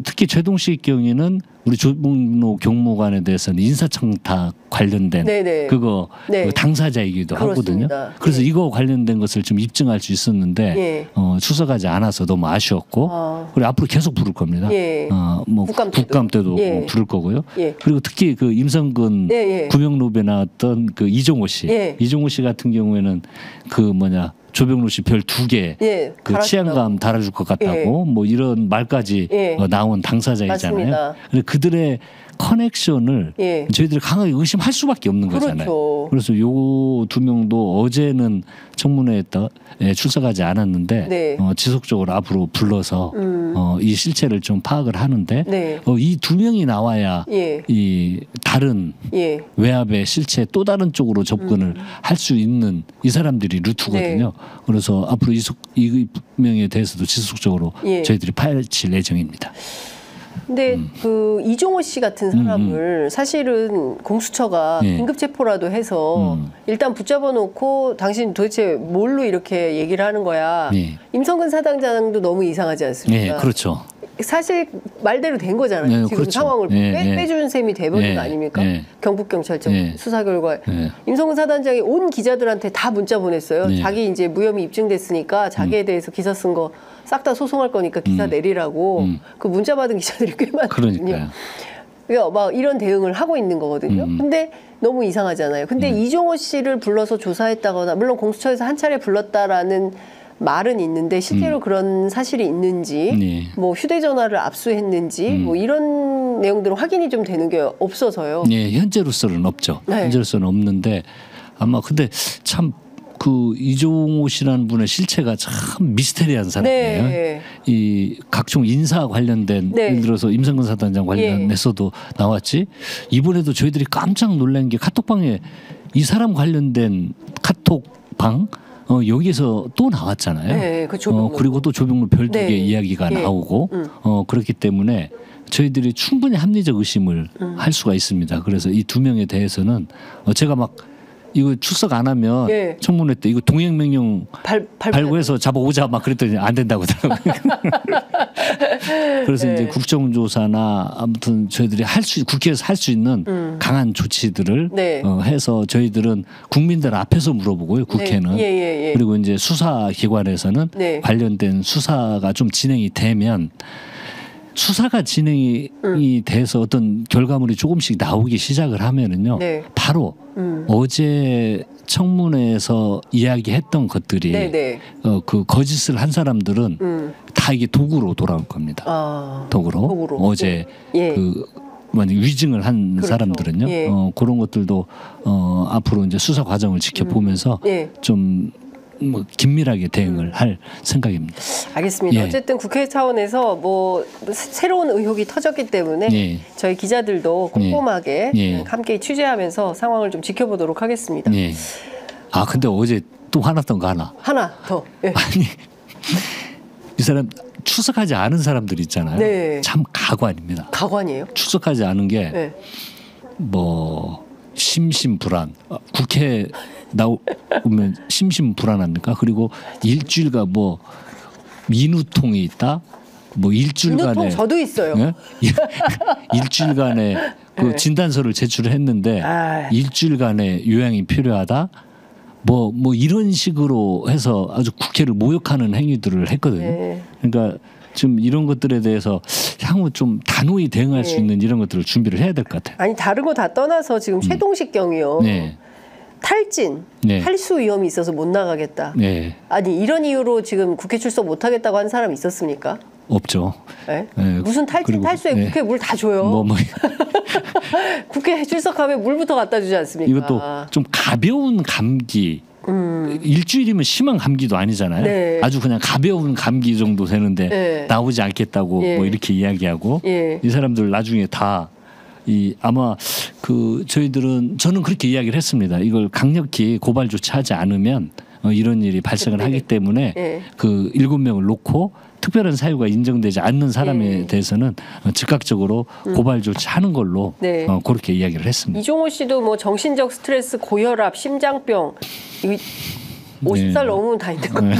특히 최동식 경위는 우리 조병로 경무관에 대해서는 인사청탁 관련된 네네. 그거 네. 그 당사자이기도 그렇습니다. 하거든요. 그래서 예. 이거 관련된 것을 좀 입증할 수 있었는데 예. 출석하지 않아서 너무 아쉬웠고 그리고 앞으로 계속 부를 겁니다. 예. 뭐 국감 때도 예. 부를 거고요. 예. 그리고 특히 그 임성근 예. 구명로비에 나왔던 그 이종호 씨, 예. 이종호 씨 같은 경우에는 그 조병로 씨 별 2개 예. 그 달아준다고. 치안감 달아줄 것 같다고 뭐 이런 말까지 예. 나온 당사자이잖아요. 맞습니다. 그래서 그들의 커넥션을 예. 저희들이 강하게 의심할 수밖에 없는 거잖아요. 그렇죠. 그래서 요 2명도 어제는 청문회에 출석하지 않았는데 네. 지속적으로 앞으로 불러서 이 실체를 좀 파악을 하는데 네. 이 2명이 나와야 예. 이 다른 예. 외압의 실체 또 다른 쪽으로 접근을 할 수 있는 이 사람들이 루트거든요. 네. 그래서 앞으로 이 명에 대해서도 지속적으로 예. 저희들이 파헤칠 예정입니다. 근데 그 이종호 씨 같은 사람을 사실은 공수처가 예. 긴급 체포라도 해서 일단 붙잡아 놓고 당신 도대체 뭘로 이렇게 얘기를 하는 거야. 예. 임성근 사단장도 너무 이상하지 않습니까? 예, 그렇죠. 사실 말대로 된 거잖아요. 예, 지금 그렇죠. 상황을 예, 빼주는 셈이 돼버린 예, 거 아닙니까? 예. 경북경찰청 예. 수사 결과에 예. 임성근 사단장이 온 기자들한테 다 문자 보냈어요. 예. 자기 이제 무혐의 입증됐으니까 자기에 대해서 기사 쓴 거 싹 다 소송할 거니까 기사 내리라고 그 문자 받은 기자들이 꽤 많거든요. 그러니까요. 그러니까 막 이런 대응을 하고 있는 거거든요. 근데 너무 이상하잖아요. 근데 이종호 씨를 불러서 조사했다거나 물론 공수처에서 한 차례 불렀다라는 말은 있는데 실제로 그런 사실이 있는지 네. 뭐 휴대전화를 압수했는지 뭐 이런 내용들은 확인이 좀 되는 게 없어서요. 예, 현재로서는 없죠. 네. 현재로서는 없는데 아마 근데 참 그 이종호 씨라는 분의 실체가 참 미스테리한 사람이에요. 네. 이 각종 인사 관련된 네. 예를 들어서 임성근 사단장 관련해서도 나왔지. 이번에도 저희들이 깜짝 놀란 게 카톡방에 이 사람 관련된 카톡방 여기서 또 나왔잖아요. 네, 그 조병로. 그리고 또 조병로 별 2개 네. 이야기가 예. 나오고 그렇기 때문에 저희들이 충분히 합리적 의심을 할 수가 있습니다. 그래서 이 2명에 대해서는 제가 막 이거 출석 안 하면 예. 청문회 때 이거 동행명령 발부해서 잡아오자 막 그랬더니 안 된다고 하더라고요. 그래서 네. 이제 국정조사나 아무튼 저희들이 국회에서 할 수 있는 강한 조치들을 네. 해서 저희들은 국민들 앞에서 물어보고요. 국회는. 네. 예. 그리고 이제 수사기관에서는 네. 관련된 수사가 좀 진행이 되면 수사가 진행이 돼서 어떤 결과물이 조금씩 나오기 시작을 하면은요. 네. 바로 어제 청문회에서 이야기했던 것들이 네네. 그 거짓을 한 사람들은 다 이게 도구로 돌아올 겁니다. 아, 도구로. 어제 예. 그 만약 위증을 한 그렇죠. 사람들은요. 예. 그런 것들도 앞으로 이제 수사 과정을 지켜보면서 예. 좀 뭐 긴밀하게 대응을 할 생각입니다. 알겠습니다. 예. 어쨌든 국회 차원에서 뭐 새로운 의혹이 터졌기 때문에 예. 저희 기자들도 꼼꼼하게 예. 함께 취재하면서 상황을 좀 지켜보도록 하겠습니다. 예. 아 근데 어제 또 화났던 거 하나. 하나 더. 예. 아니 이 사람 출석하지 않은 사람들 있잖아요. 네. 참 가관입니다. 가관이에요? 출석하지 않은 게 네. 뭐 심심불안. 국회 나오면 심심불안합니까? 그리고 일주일간 뭐 민우통이 있다. 뭐 일주일간에 민우통 저도 있어요. 예? 일주일간에 그 네. 진단서를 제출했는데 아. 일주일간의 요양이 필요하다. 뭐 이런 식으로 해서 아주 국회를 모욕하는 행위들을 했거든요. 네. 그러니까 지금 이런 것들에 대해서 향후 좀 단호히 대응할 수 네. 있는 이런 것들을 준비를 해야 될 것 같아요. 아니 다른 거 다 떠나서 지금 최동식 경이요. 네, 탈진, 네. 탈수 위험이 있어서 못 나가겠다. 네, 아니 이런 이유로 지금 국회 출석 못 하겠다고 한 사람 있었습니까? 없죠. 네? 네. 무슨 탈진 그리고, 탈수에 네. 국회 물 다 줘요. 뭐 국회 출석하면 물부터 갖다 주지 않습니까? 이것도 좀 가벼운 감기. 일주일이면 심한 감기도 아니잖아요. 네. 아주 그냥 가벼운 감기 정도 되는데 네. 나오지 않겠다고 예. 뭐 이렇게 이야기하고 예. 이 사람들 나중에 다 아마 그 저는 그렇게 이야기를 했습니다. 이걸 강력히 고발 조치하지 않으면 이런 일이 발생을 하기 때문에 예. 그 7명을 놓고 특별한 사유가 인정되지 않는 사람에 예. 대해서는 즉각적으로 고발 조치하는 걸로 네. 그렇게 이야기를 했습니다. 이종호 씨도 뭐 정신적 스트레스, 고혈압, 심장병, 50살 넘으면 다 있는 거예요.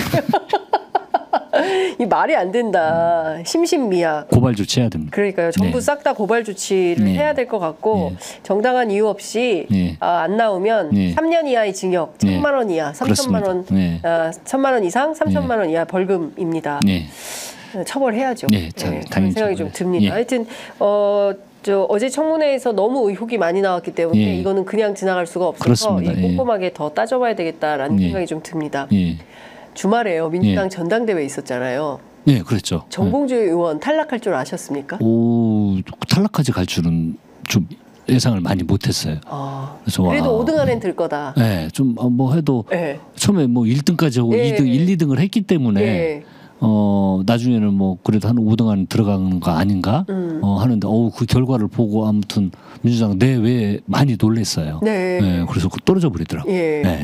이 말이 안 된다. 심신미약. 고발 조치해야 됩니다. 그러니까요. 전부 네. 싹 다 고발 조치를 네. 해야 될 것 같고 정당한 이유 없이 네. 안 나오면 네. 3년 이하의 징역, 네. 1,000만 원 이하, 3천만 원, 네. 1,000만 원 이상, 3천만 원 이하 벌금입니다. 네. 처벌해야죠. 네, 그런 당연히 생각이 좀 처벌해야죠. 듭니다. 예. 하여튼 어제 청문회에서 너무 의혹이 많이 나왔기 때문에 예. 이거는 그냥 지나갈 수가 없어서 그렇습니다. 이 꼼꼼하게 더 따져봐야 되겠다라는 예. 생각이 좀 듭니다. 예. 주말에요. 민주당 전당대회 있었잖아요. 네, 그렇죠. 정봉주 의원 탈락할 줄 아셨습니까? 오, 탈락까지 갈 줄은 좀 예상을 많이 못했어요. 그래서 그래도 5등 안엔 들 거다. 네, 좀 뭐 해도 네. 처음에 뭐 1등까지 하고 예. 2등, 1, 2등을 했기 때문에 예. 나중에는 뭐 그래도 한 5등 안에 들어가는 거 아닌가 하는데 그 결과를 보고 아무튼 민주당 내외에 많이 놀랐어요. 네. 네, 그래서 떨어져 버리더라고요. 예. 네.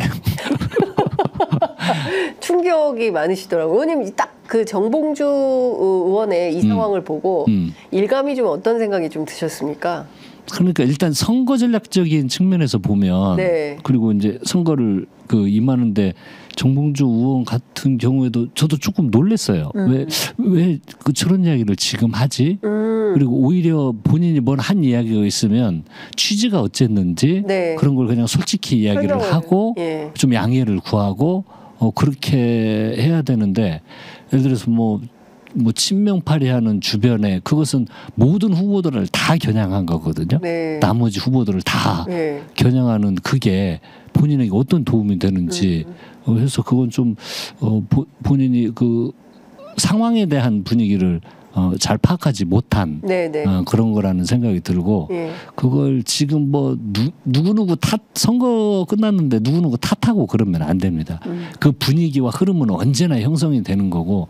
충격이 많으시더라고요. 의원님 딱 그 정봉주 의원의 이 상황을 보고 일감이 좀 어떤 생각이 좀 드셨습니까? 그러니까 일단 선거 전략적인 측면에서 보면 네. 그리고 이제 선거를 임하는데 정봉주 의원 같은 경우에도 저도 조금 놀랐어요. 왜 저런 이야기를 지금 하지? 그리고 오히려 본인이 뭔 한 이야기가 있으면 취지가 어쨌는지 네. 그런 걸 그냥 솔직히 이야기를 설명을, 하고 예. 좀 양해를 구하고 그렇게 해야 되는데 예를 들어서 뭐 친명파리하는 주변에 그것은 모든 후보들을 다 겨냥한 거거든요. 네. 나머지 후보들을 다 네. 겨냥하는 그게 본인에게 어떤 도움이 되는지 해서 그건 좀 본인이 그 상황에 대한 분위기를 잘 파악하지 못한 네, 네. 그런 거라는 생각이 들고 예. 그걸 지금 뭐 누구누구 선거 끝났는데 누구누구 탓하고 그러면 안 됩니다. 그 분위기와 흐름은 언제나 형성이 되는 거고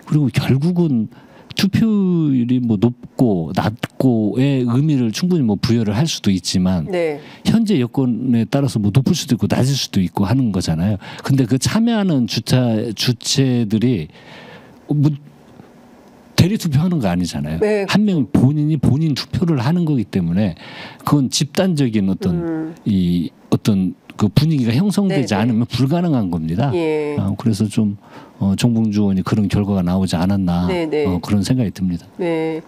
그리고 결국은 투표율이 뭐 높고 낮고의 의미를 충분히 뭐 부여를 할 수도 있지만 네. 현재 여건에 따라서 뭐 높을 수도 있고 낮을 수도 있고 하는 거잖아요. 근데 그 참여하는 주체들이 뭐 대리 투표하는 거 아니잖아요. 네. 한 명이 본인 투표를 하는 거기 때문에 그건 집단적인 어떤 어떤 그 분위기가 형성되지 네네. 않으면 불가능한 겁니다. 예. 그래서 좀 정봉주 의원이 그런 결과가 나오지 않았나 네네. 그런 생각이 듭니다. 네.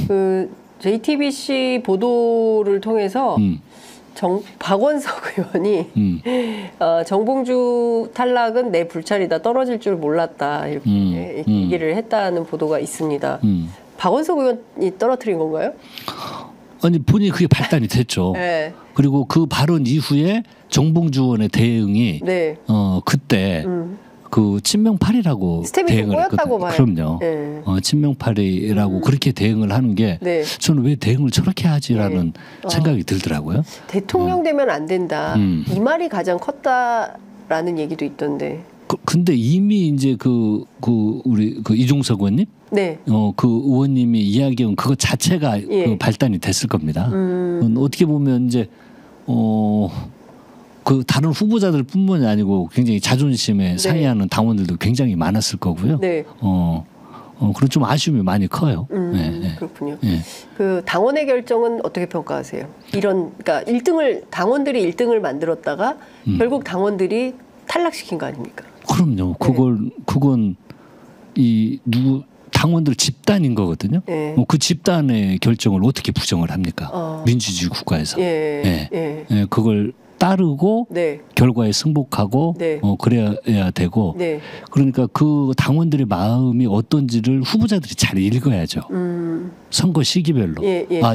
그 JTBC 보도를 통해서 박원석 의원이 정봉주 탈락은 내 불찰이다 떨어질 줄 몰랐다 이렇게 얘기를 했다는 보도가 있습니다. 박원석 의원이 떨어뜨린 건가요? 아니 본인이 그게 발단이 됐죠. 네. 그리고 그 발언 이후에 정봉주 의원의 대응이 네. 그때 그 친명팔이라고 스텝이 좀 대응을 꼬였다고 했거든요. 봐요. 그럼요. 네. 친명팔이라고 그렇게 대응을 하는 게 네. 저는 왜 대응을 저렇게 하지라는 생각이 들더라고요. 대통령 되면 안 된다. 이 말이 가장 컸다라는 얘기도 있던데. 근데 이미 이제 우리 이종석 의원님, 네. 그 의원님이 이야기한 그것 자체가 그 발단이 됐을 겁니다. 어떻게 보면 이제 그 다른 후보자들뿐만이 아니고 굉장히 자존심에 상해하는 당원들도 굉장히 많았을 거고요. 네. 그런 좀 아쉬움이 많이 커요. 네. 그렇군요. 네. 그 당원의 결정은 어떻게 평가하세요? 그러니까 1등을 당원들이 1등을 만들었다가 결국 당원들이 탈락시킨 거 아닙니까? 그럼요. 그건 당원들 집단인 거거든요. 네. 그 집단의 결정을 어떻게 부정을 합니까? 민주주의 국가에서. 그걸 따르고 네. 결과에 승복하고 네. 그래야 되고 네. 그러니까 그 당원들의 마음이 어떤지를 후보자들이 잘 읽어야죠. 선거 시기별로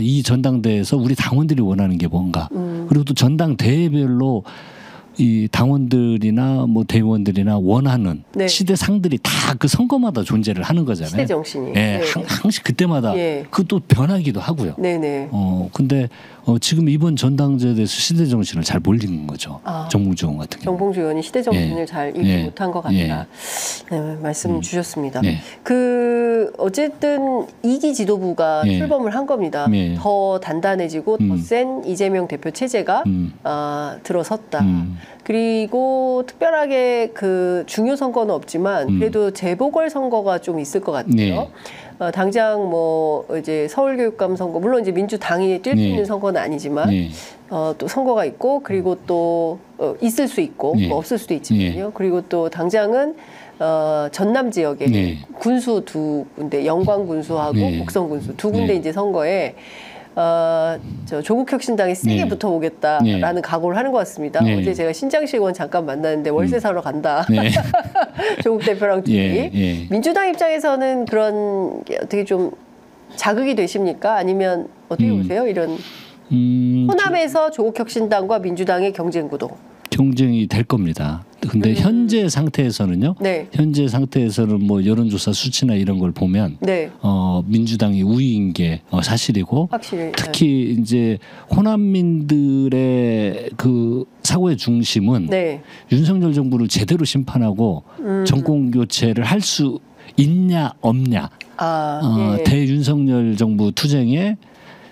이 전당대회에서 우리 당원들이 원하는 게 뭔가 그리고 또 전당대회별로 이 당원들이나 뭐 대의원들이나 원하는 시대상들이 다 그 선거마다 존재를 하는 거잖아요. 시대 정신이. 항상 그때마다 그것도 변하기도 하고요. 네네. 근데 지금 이번 전당제에 대해서 시대 정신을 잘 몰리는 거죠. 정봉주 의원 같은 경우. 정봉주 의원이 시대 정신을 잘 읽지 못한 것 같다. 네, 말씀 주셨습니다. 어쨌든 2기 지도부가 출범을 한 겁니다. 더 단단해지고 더 센 이재명 대표 체제가 들어섰다. 그리고 특별하게 그 중요 선거는 없지만 그래도 재보궐 선거가 좀 있을 것 같아요. 당장 뭐 이제 서울교육감 선거 물론 이제 민주당이 뛸 수 있는 선거는 아니지만 또 선거가 있고 그리고 또 있을 수 있고 뭐 없을 수도 있지만요. 그리고 또 당장은 전남 지역에 군수 두 군데 영광 군수하고 곡성 군수 두 군데 이제 선거에 저 조국혁신당이 세게 붙어보겠다라는 각오를 하는 것 같습니다. 어제 제가 신장식 의원 잠깐 만났는데 월세 사러 간다. 조국 대표랑 둘이. 민주당 입장에서는 그런 게 어떻게 좀 자극이 되십니까? 아니면 어떻게 보세요? 이런 호남에서 조국혁신당과 민주당의 경쟁 구도. 경쟁이 될 겁니다. 근데 현재 상태에서는요. 현재 상태에서는 뭐 여론조사 수치나 이런 걸 보면 민주당이 우위인 게 사실이고 확실히, 특히 이제 호남민들의 그 사고의 중심은 윤석열 정부를 제대로 심판하고 정권 교체를 할 수 있냐 없냐 대윤석열 정부 투쟁에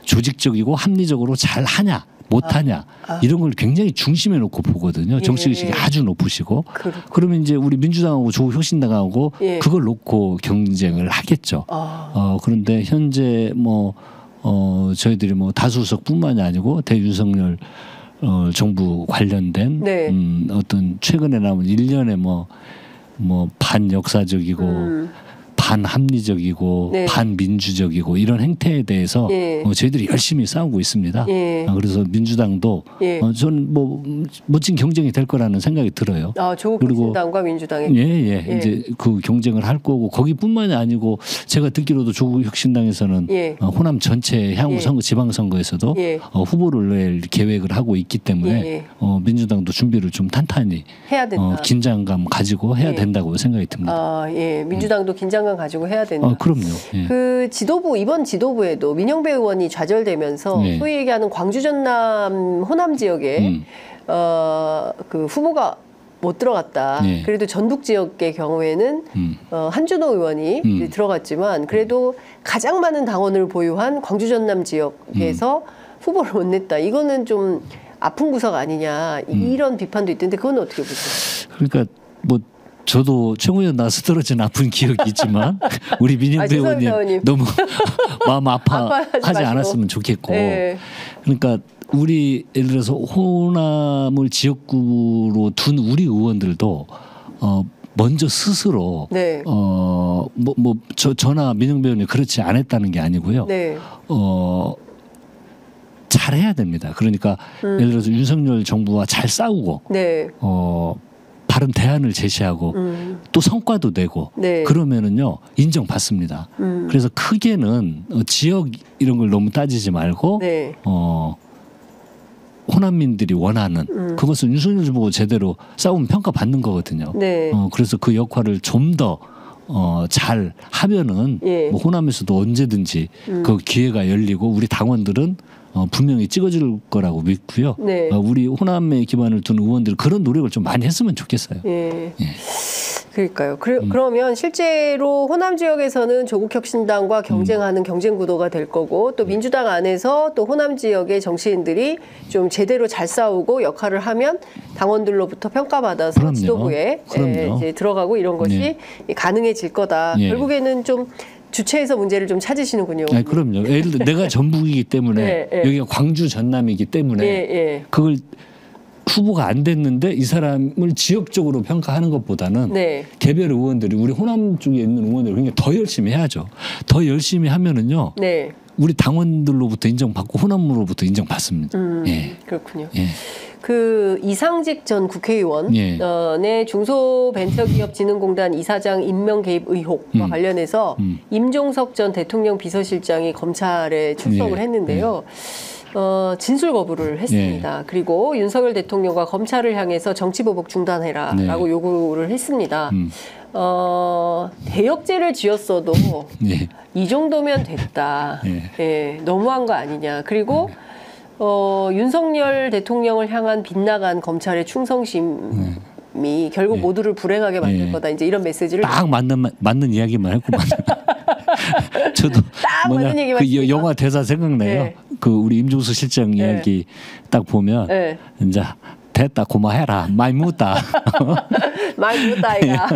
조직적이고 합리적으로 잘 하냐 못하냐 이런 걸 굉장히 중심에 놓고 보거든요. 정치의식이 아주 높으시고 그러면 이제 우리 민주당하고 조국혁신당하고 그걸 놓고 경쟁을 하겠죠. 그런데 현재 뭐 저희들이 뭐 다수석뿐만이 아니고 대윤석열 정부 관련된 어떤 최근에 나온 일련의 뭐 반역사적이고 반합리적이고 반민주적이고 이런 행태에 대해서 저희들이 열심히 싸우고 있습니다. 그래서 민주당도 저는 뭐 멋진 경쟁이 될 거라는 생각이 들어요. 조국혁신당과 민주당의 이제 그 경쟁을 할 거고 거기뿐만이 아니고 제가 듣기로도 조국혁신당에서는 호남 전체 향후 선거 지방선거에서도 후보를 낼 계획을 하고 있기 때문에 민주당도 준비를 좀 탄탄히 해야 된다. 긴장감 가지고 해야 된다고 생각이 듭니다. 민주당도 긴장감 가지고 해야 된다. 그럼요. 그 지도부 이번 지도부에도 민영배 의원이 좌절되면서 소위 얘기하는 광주 전남 호남 지역에 그 후보가 못 들어갔다. 그래도 전북 지역의 경우에는 한준호 의원이 들어갔지만 그래도 가장 많은 당원을 보유한 광주 전남 지역에서 후보를 못 냈다. 이거는 좀 아픈 구석 아니냐 이런 비판도 있던데 그건 어떻게 보세요? 그러니까 뭐 저도 최고위원 나서 떨어진 아픈 기억이 있지만 우리 민영배 의원님 너무 마음 아파하지 않았으면 좋겠고 그러니까 우리 예를 들어서 호남을 지역구로 둔 우리 의원들도 먼저 스스로 저나 민영배 의원이 그렇지 않았다는 게 아니고요. 잘해야 됩니다. 그러니까 예를 들어서 윤석열 정부와 잘 싸우고 바른 대안을 제시하고 또 성과도 내고 네. 그러면은요 인정받습니다. 그래서 크게는 지역 이런 걸 너무 따지지 말고 네. 호남민들이 원하는 그것을 윤석열 후보가 제대로 싸우면 평가받는 거거든요. 네. 그래서 그 역할을 좀 더 잘 하면은 예. 뭐 호남에서도 언제든지 그 기회가 열리고 우리 당원들은 분명히 찍어줄 거라고 믿고요. 네. 우리 호남에 기반을 둔 의원들 그런 노력을 좀 많이 했으면 좋겠어요. 예. 그러니까요. 그러면 실제로 호남 지역에서는 조국혁신당과 경쟁하는 경쟁 구도가 될 거고 또 민주당 안에서 또 호남 지역의 정치인들이 좀 제대로 잘 싸우고 역할을 하면 당원들로부터 평가받아서 그럼요. 지도부에 그럼요. 이제 들어가고 이런 것이 가능해질 거다. 예. 결국에는 좀 주체에서 문제를 좀 찾으시는군요. 아니, 그럼요. 예를 들어 내가 전북이기 때문에 예, 예. 여기가 광주 전남이기 때문에 예. 그걸 후보가 안 됐는데 이 사람을 지역적으로 평가하는 것보다는 네. 개별 의원들이 우리 호남 쪽에 있는 의원들이 굉장히 더 열심히 해야죠. 더 열심히 하면은요. 네. 우리 당원들로부터 인정받고 호남으로부터 인정받습니다. 예. 그렇군요. 예. 그 이상직 전 국회의원의 예. 중소벤처기업진흥공단 이사장 임명 개입 의혹과 관련해서 임종석 전 대통령 비서실장이 검찰에 출석을 예. 했는데요. 진술 거부를 했습니다. 그리고 윤석열 대통령과 검찰을 향해서 정치보복 중단해라라고 요구를 했습니다. 대역죄를 지었어도 예. 이 정도면 됐다. 예, 너무한 거 아니냐. 그리고 윤석열 대통령을 향한 빗나간 검찰의 충성심이 결국 모두를 불행하게 만들 거다. 이제 이런 메시지를 딱 맞는 이야기만 했구만. 저도 딱 맞는 얘기만 그 했습니까? 영화 대사 생각나요. 네. 그 우리 임종수 실장 이야기 딱 보면 네. 이제 됐다 고마해라 많이 묻다. 많이 묻다 이가.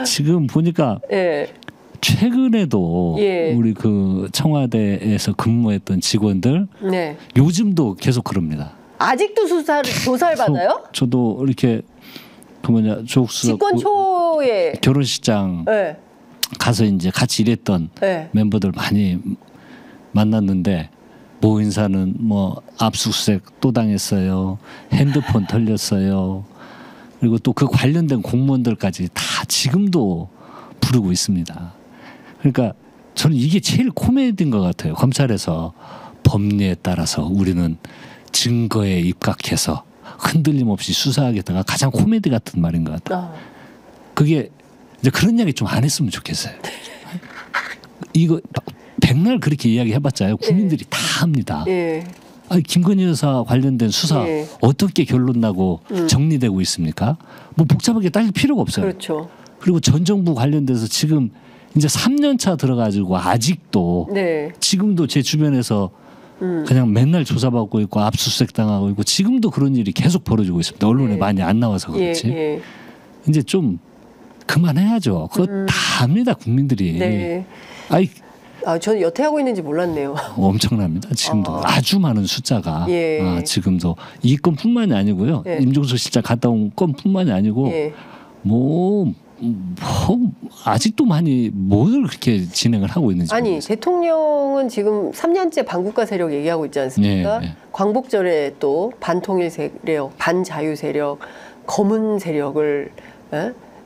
지금 보니까 예. 최근에도 예. 우리 그 청와대에서 근무했던 직원들 네. 요즘도 계속 그럽니다. 아직도 조사를 받아요? 저도 이렇게 그 뭐냐 조국수 집권 초에. 결혼식장 네. 가서 이제 같이 일했던 네. 멤버들 많이 만났는데 모 인사는 뭐 압수수색 또 당했어요. 핸드폰 털렸어요. 그리고 또 그 관련된 공무원들까지 다 지금도 부르고 있습니다. 그러니까 저는 이게 제일 코미디인 것 같아요. 검찰에서 법리에 따라서 우리는 증거에 입각해서 흔들림 없이 수사하겠다가 가장 코미디 같은 말인 것 같아요. 그게 이제 그런 이야기 좀 안 했으면 좋겠어요. 이거 백날 그렇게 이야기해봤자요. 국민들이 다 합니다. 예. 아니, 김건희 여사 관련된 수사 예. 어떻게 결론 나고 정리되고 있습니까? 뭐 복잡하게 따질 필요가 없어요. 그렇죠. 그리고 전 정부 관련돼서 지금 이제 3년 차 들어가지고 아직도 네. 지금도 제 주변에서 그냥 맨날 조사받고 있고 압수수색 당하고 있고 지금도 그런 일이 계속 벌어지고 있습니다. 언론에 많이 안 나와서 그렇지. 예. 이제 좀 그만해야죠. 그거 다 합니다 국민들이. 네. 아이 저는 여태 하고 있는지 몰랐네요. 엄청납니다. 지금도 아주 많은 숫자가 예. 지금도 이 건뿐만이 아니고요. 예. 임종수 실장 갔다 온 건뿐만이 아니고 예. 뭐 아직도 많이 뭘 그렇게 진행을 하고 있는지 아니 모르겠어요. 대통령은 지금 3년째 반국가 세력 얘기하고 있지 않습니까? 예. 광복절에 또 반통일 세력, 반자유 세력, 검은 세력을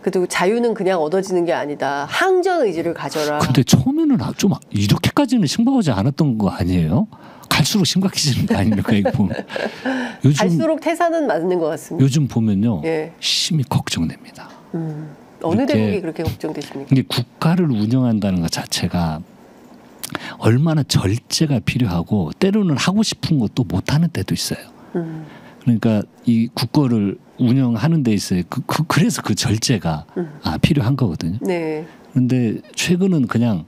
그리고 자유는 그냥 얻어지는 게 아니다. 항전 의지를 가져라. 근데 처음에는 좀 이렇게까지는 심각하지 않았던 거 아니에요? 갈수록 심각해지는 거 아닙니까? 이거 보면. 요즘, 갈수록 태산은 맞는 것 같습니다. 요즘 보면요. 예. 심히 걱정됩니다. 어느 이렇게 대목이 그렇게 걱정되십니까? 이게 국가를 운영한다는 것 자체가 얼마나 절제가 필요하고 때로는 하고 싶은 것도 못하는 때도 있어요. 그러니까 이 국가를 운영하는 데 있어요. 그래서 그 절제가 필요한 거거든요. 네. 그런데 최근은 그냥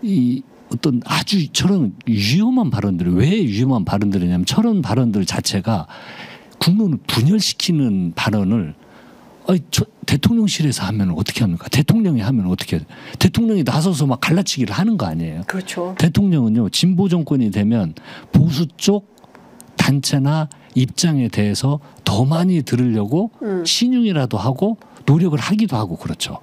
이 어떤 아주 저런 위험한 발언들을 왜 위험한 발언들이냐면 저런 발언들 자체가 국론을 분열시키는 발언을 대통령실에서 하면 어떻게 합니까? 대통령이 하면 어떻게 해요? 대통령이 나서서 막 갈라치기를 하는 거 아니에요? 그렇죠. 대통령은요 진보 정권이 되면 보수 쪽 단체나 입장에 대해서 더 많이 들으려고 신용이라도 하고 노력을 하기도 하고 그렇죠.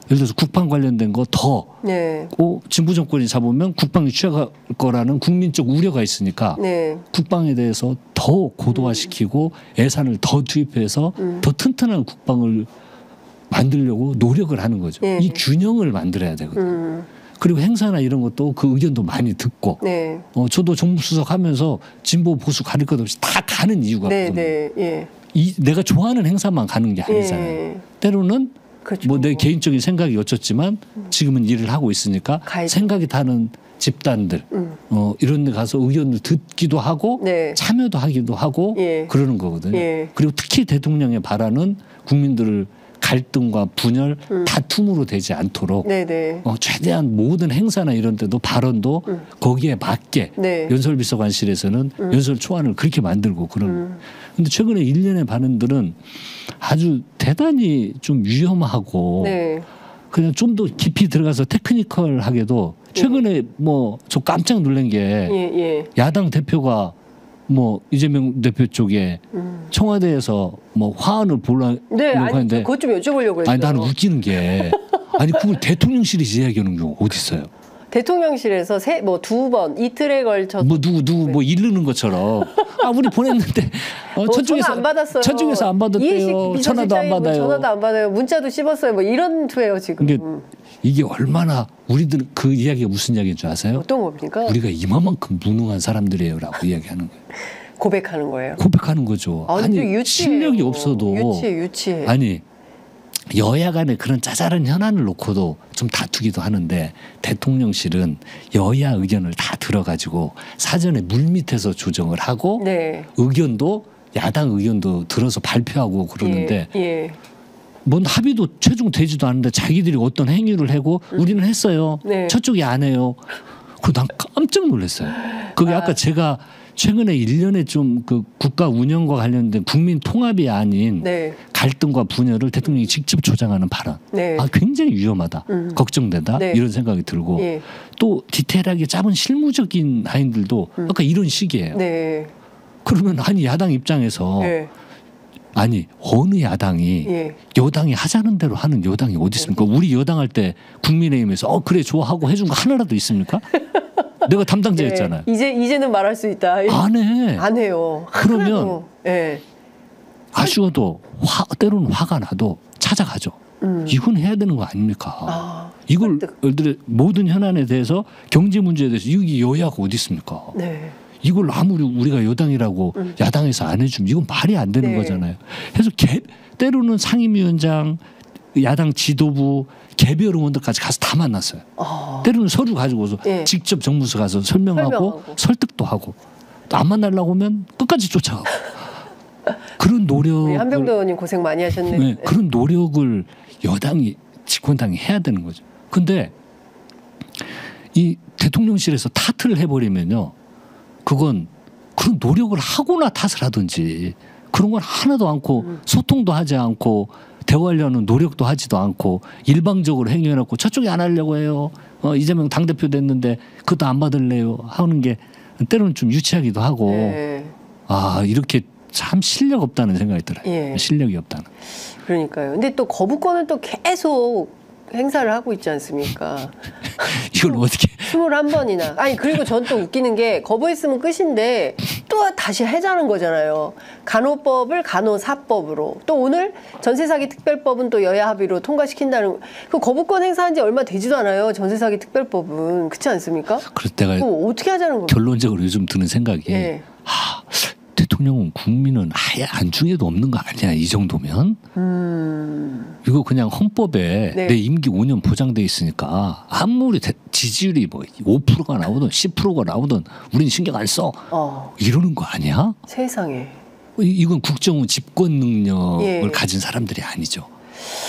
예를 들어서 국방 관련된 거 더 네. 진보 정권이 잡으면 국방이 취할 거라는 국민적 우려가 있으니까 네. 국방에 대해서 더 고도화시키고 예산을 더 투입해서 더 튼튼한 국방을 만들려고 노력을 하는 거죠. 네. 이 균형을 만들어야 되거든요. 그리고 행사나 이런 것도 그 의견도 많이 듣고 네. 저도 정무수석 하면서 진보 보수 가릴 것 없이 다 가는 이유가 네. 없거든요. 네. 예. 내가 좋아하는 행사만 가는 게 아니잖아요. 예. 때로는 그렇죠. 뭐 내 개인적인 생각이 어쩌지만 지금은 일을 하고 있으니까 가야죠. 생각이 다른 집단들 이런 데 가서 의견을 듣기도 하고 네. 참여도 하기도 하고 예. 그러는 거거든요. 예. 그리고 특히 대통령의 발언은 국민들을 갈등과 분열, 다툼으로 되지 않도록 네네. 최대한 모든 행사나 이런 데도 발언도 거기에 맞게 네. 연설비서관실에서는 연설 초안을 그렇게 만들고 그런. 근데 최근에 일련의 발언들은 아주 대단히 좀 위험하고 네. 그냥 좀 더 깊이 들어가서 테크니컬하게도 최근에 뭐 저 깜짝 놀란 게 예. 예. 야당 대표가 뭐 이재명 대표 쪽에 청와대에서 뭐 화환을 보려고 네. 아니 하는데 그것 좀 여쭤보려고 했어요. 아니 나는 웃기는 게 아니 그걸 대통령실이 이야기하는 경우 어디 있어요? 대통령실에서 뭐 2번 이틀에 걸쳐 뭐 누구 뭐 이르는 것처럼 우리 보냈는데 저쪽에서 전화 안 받았어요. 저쪽에서 안 받았대요. 전화도 안 받아요. 전화도 안 받아요. 문자도 씹었어요. 뭐 이런 투예요 지금. 이게 얼마나 우리들 그 이야기가 무슨 이야기인 줄 아세요? 어떤 겁니까? 우리가 이만큼 무능한 사람들이에요라고 이야기하는 거예요. 고백하는 거예요. 고백하는 거죠. 아니 아니 실력이 없어도 유치해. 아니 여야 간에 그런 짜잘한 현안을 놓고도 좀 다투기도 하는데 대통령실은 여야 의견을 다 들어가지고 사전에 물밑에서 조정을 하고 네. 의견도 야당 의견도 들어서 발표하고 그러는데 예. 뭔 합의도 최종 되지도 않는데 자기들이 어떤 행위를 하고 우리는 했어요. 네. 저쪽이 안 해요. 난 깜짝 놀랐어요. 그게 아까 제가 최근에 일련의 좀 그 국가 운영과 관련된 국민 통합이 아닌 네. 갈등과 분열을 대통령이 직접 조장하는 발언. 네. 굉장히 위험하다. 걱정된다. 네. 이런 생각이 들고 예. 또 디테일하게 짧은 실무적인 하인들도 아까 이런 식이에요. 네. 그러면 아니 야당 입장에서 네. 아니 어느 야당이 예. 여당이 하자는 대로 하는 여당이 어디 있습니까? 우리 여당 할 때 국민의힘에서 그래 좋아하고 해준 거 하나라도 있습니까? 내가 담당자였잖아요. 이제는 말할 수 있다. 안 해. 안 해요. 그러면 하나도. 예. 아쉬워도 때로는 화가 나도 찾아가죠. 이건 해야 되는 거 아닙니까? 이걸 예를 들어 모든 현안에 대해서 경제 문제에 대해서 이게 여야가 어디 있습니까? 네. 이걸 아무리 우리가 여당이라고 야당에서 안 해주면 이건 말이 안 되는 네. 거잖아요. 그래서 때로는 상임위원장, 야당 지도부, 개별 의원들까지 가서 다 만났어요. 때로는 서류 가지고서 예. 직접 정무소 가서 설명하고 설득도 하고 또 안 만나려고 하면 끝까지 쫓아가고 그런 노력을 한병도 의원님 고생 많이 하셨네요. 네, 그런 노력을 여당이 집권당이 해야 되는 거죠. 근데 이 대통령실에서 탓을 해버리면요, 그건 그런 노력을 하거나 탓을 하든지 그런 건 하나도 않고 소통도 하지 않고 대화하려는 노력도 하지도 않고 일방적으로 행위해놓고 저쪽이 안 하려고 해요. 이재명 당대표 됐는데 그것도 안 받을래요 하는 게 때로는 좀 유치하기도 하고 네. 이렇게 참 실력 없다는 생각이 들어요. 예. 실력이 없다는. 그러니까요. 근데 또 거부권은 또 계속 행사를 하고 있지 않습니까? 이걸 어떻게 21번이나. 아니 그리고 전 또 웃기는 게 거부했으면 끝인데 또 다시 하자는 거잖아요. 간호법을 간호사법으로. 또 오늘 전세사기 특별법은 또 여야 합의로 통과시킨다는. 그 거부권 행사한 지 얼마 되지도 않아요. 전세사기 특별법은. 그렇지 않습니까? 그럴 때가 그럼 어떻게 하자는 겁니까? 결론적으로 요즘 드는 생각이 예. 대통령은 국민은 아예 안중에도 없는 거 아니야 이 정도면 이거 그냥 헌법에 네. 내 임기 5년 보장돼 있으니까 아무리 지지율이 뭐 5%가 나오든 10%가 나오든 우린 신경 안 써 이러는 거 아니야? 세상에. 이건 국정 집권 능력을 예. 가진 사람들이 아니죠.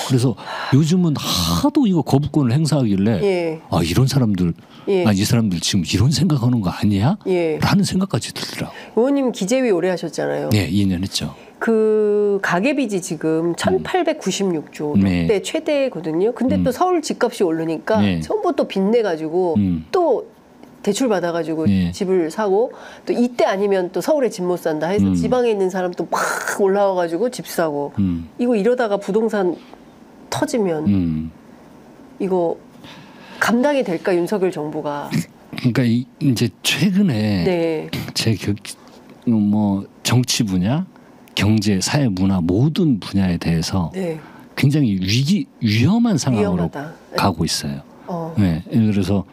그래서 요즘은 하도 이거 거부권을 행사하길래 예. 이런 사람들 예. 이 사람들 지금 이런 생각하는 거 아니야? 예. 라는 생각까지 들더라고. 의원님 기재위 오래 하셨잖아요. 네, 2년 했죠. 그 가계빚이 지금 1,896조 네. 때 최대거든요. 근데 또 서울 집값이 오르니까 네. 전부 또 빚내가지고 또 대출 받아가지고 네. 집을 사고 또 이때 아니면 또 서울에 집 못 산다 해서 지방에 있는 사람 또 막 올라와가지고 집 사고 이거 이러다가 부동산 터지면 이거 감당이 될까 윤석열 정부가. 그러니까 이제 최근에 네. 뭐 정치 분야, 경제, 사회, 문화 모든 분야에 대해서 네. 굉장히 위험한 상황으로 위험하다. 가고 있어요. 네. 그래서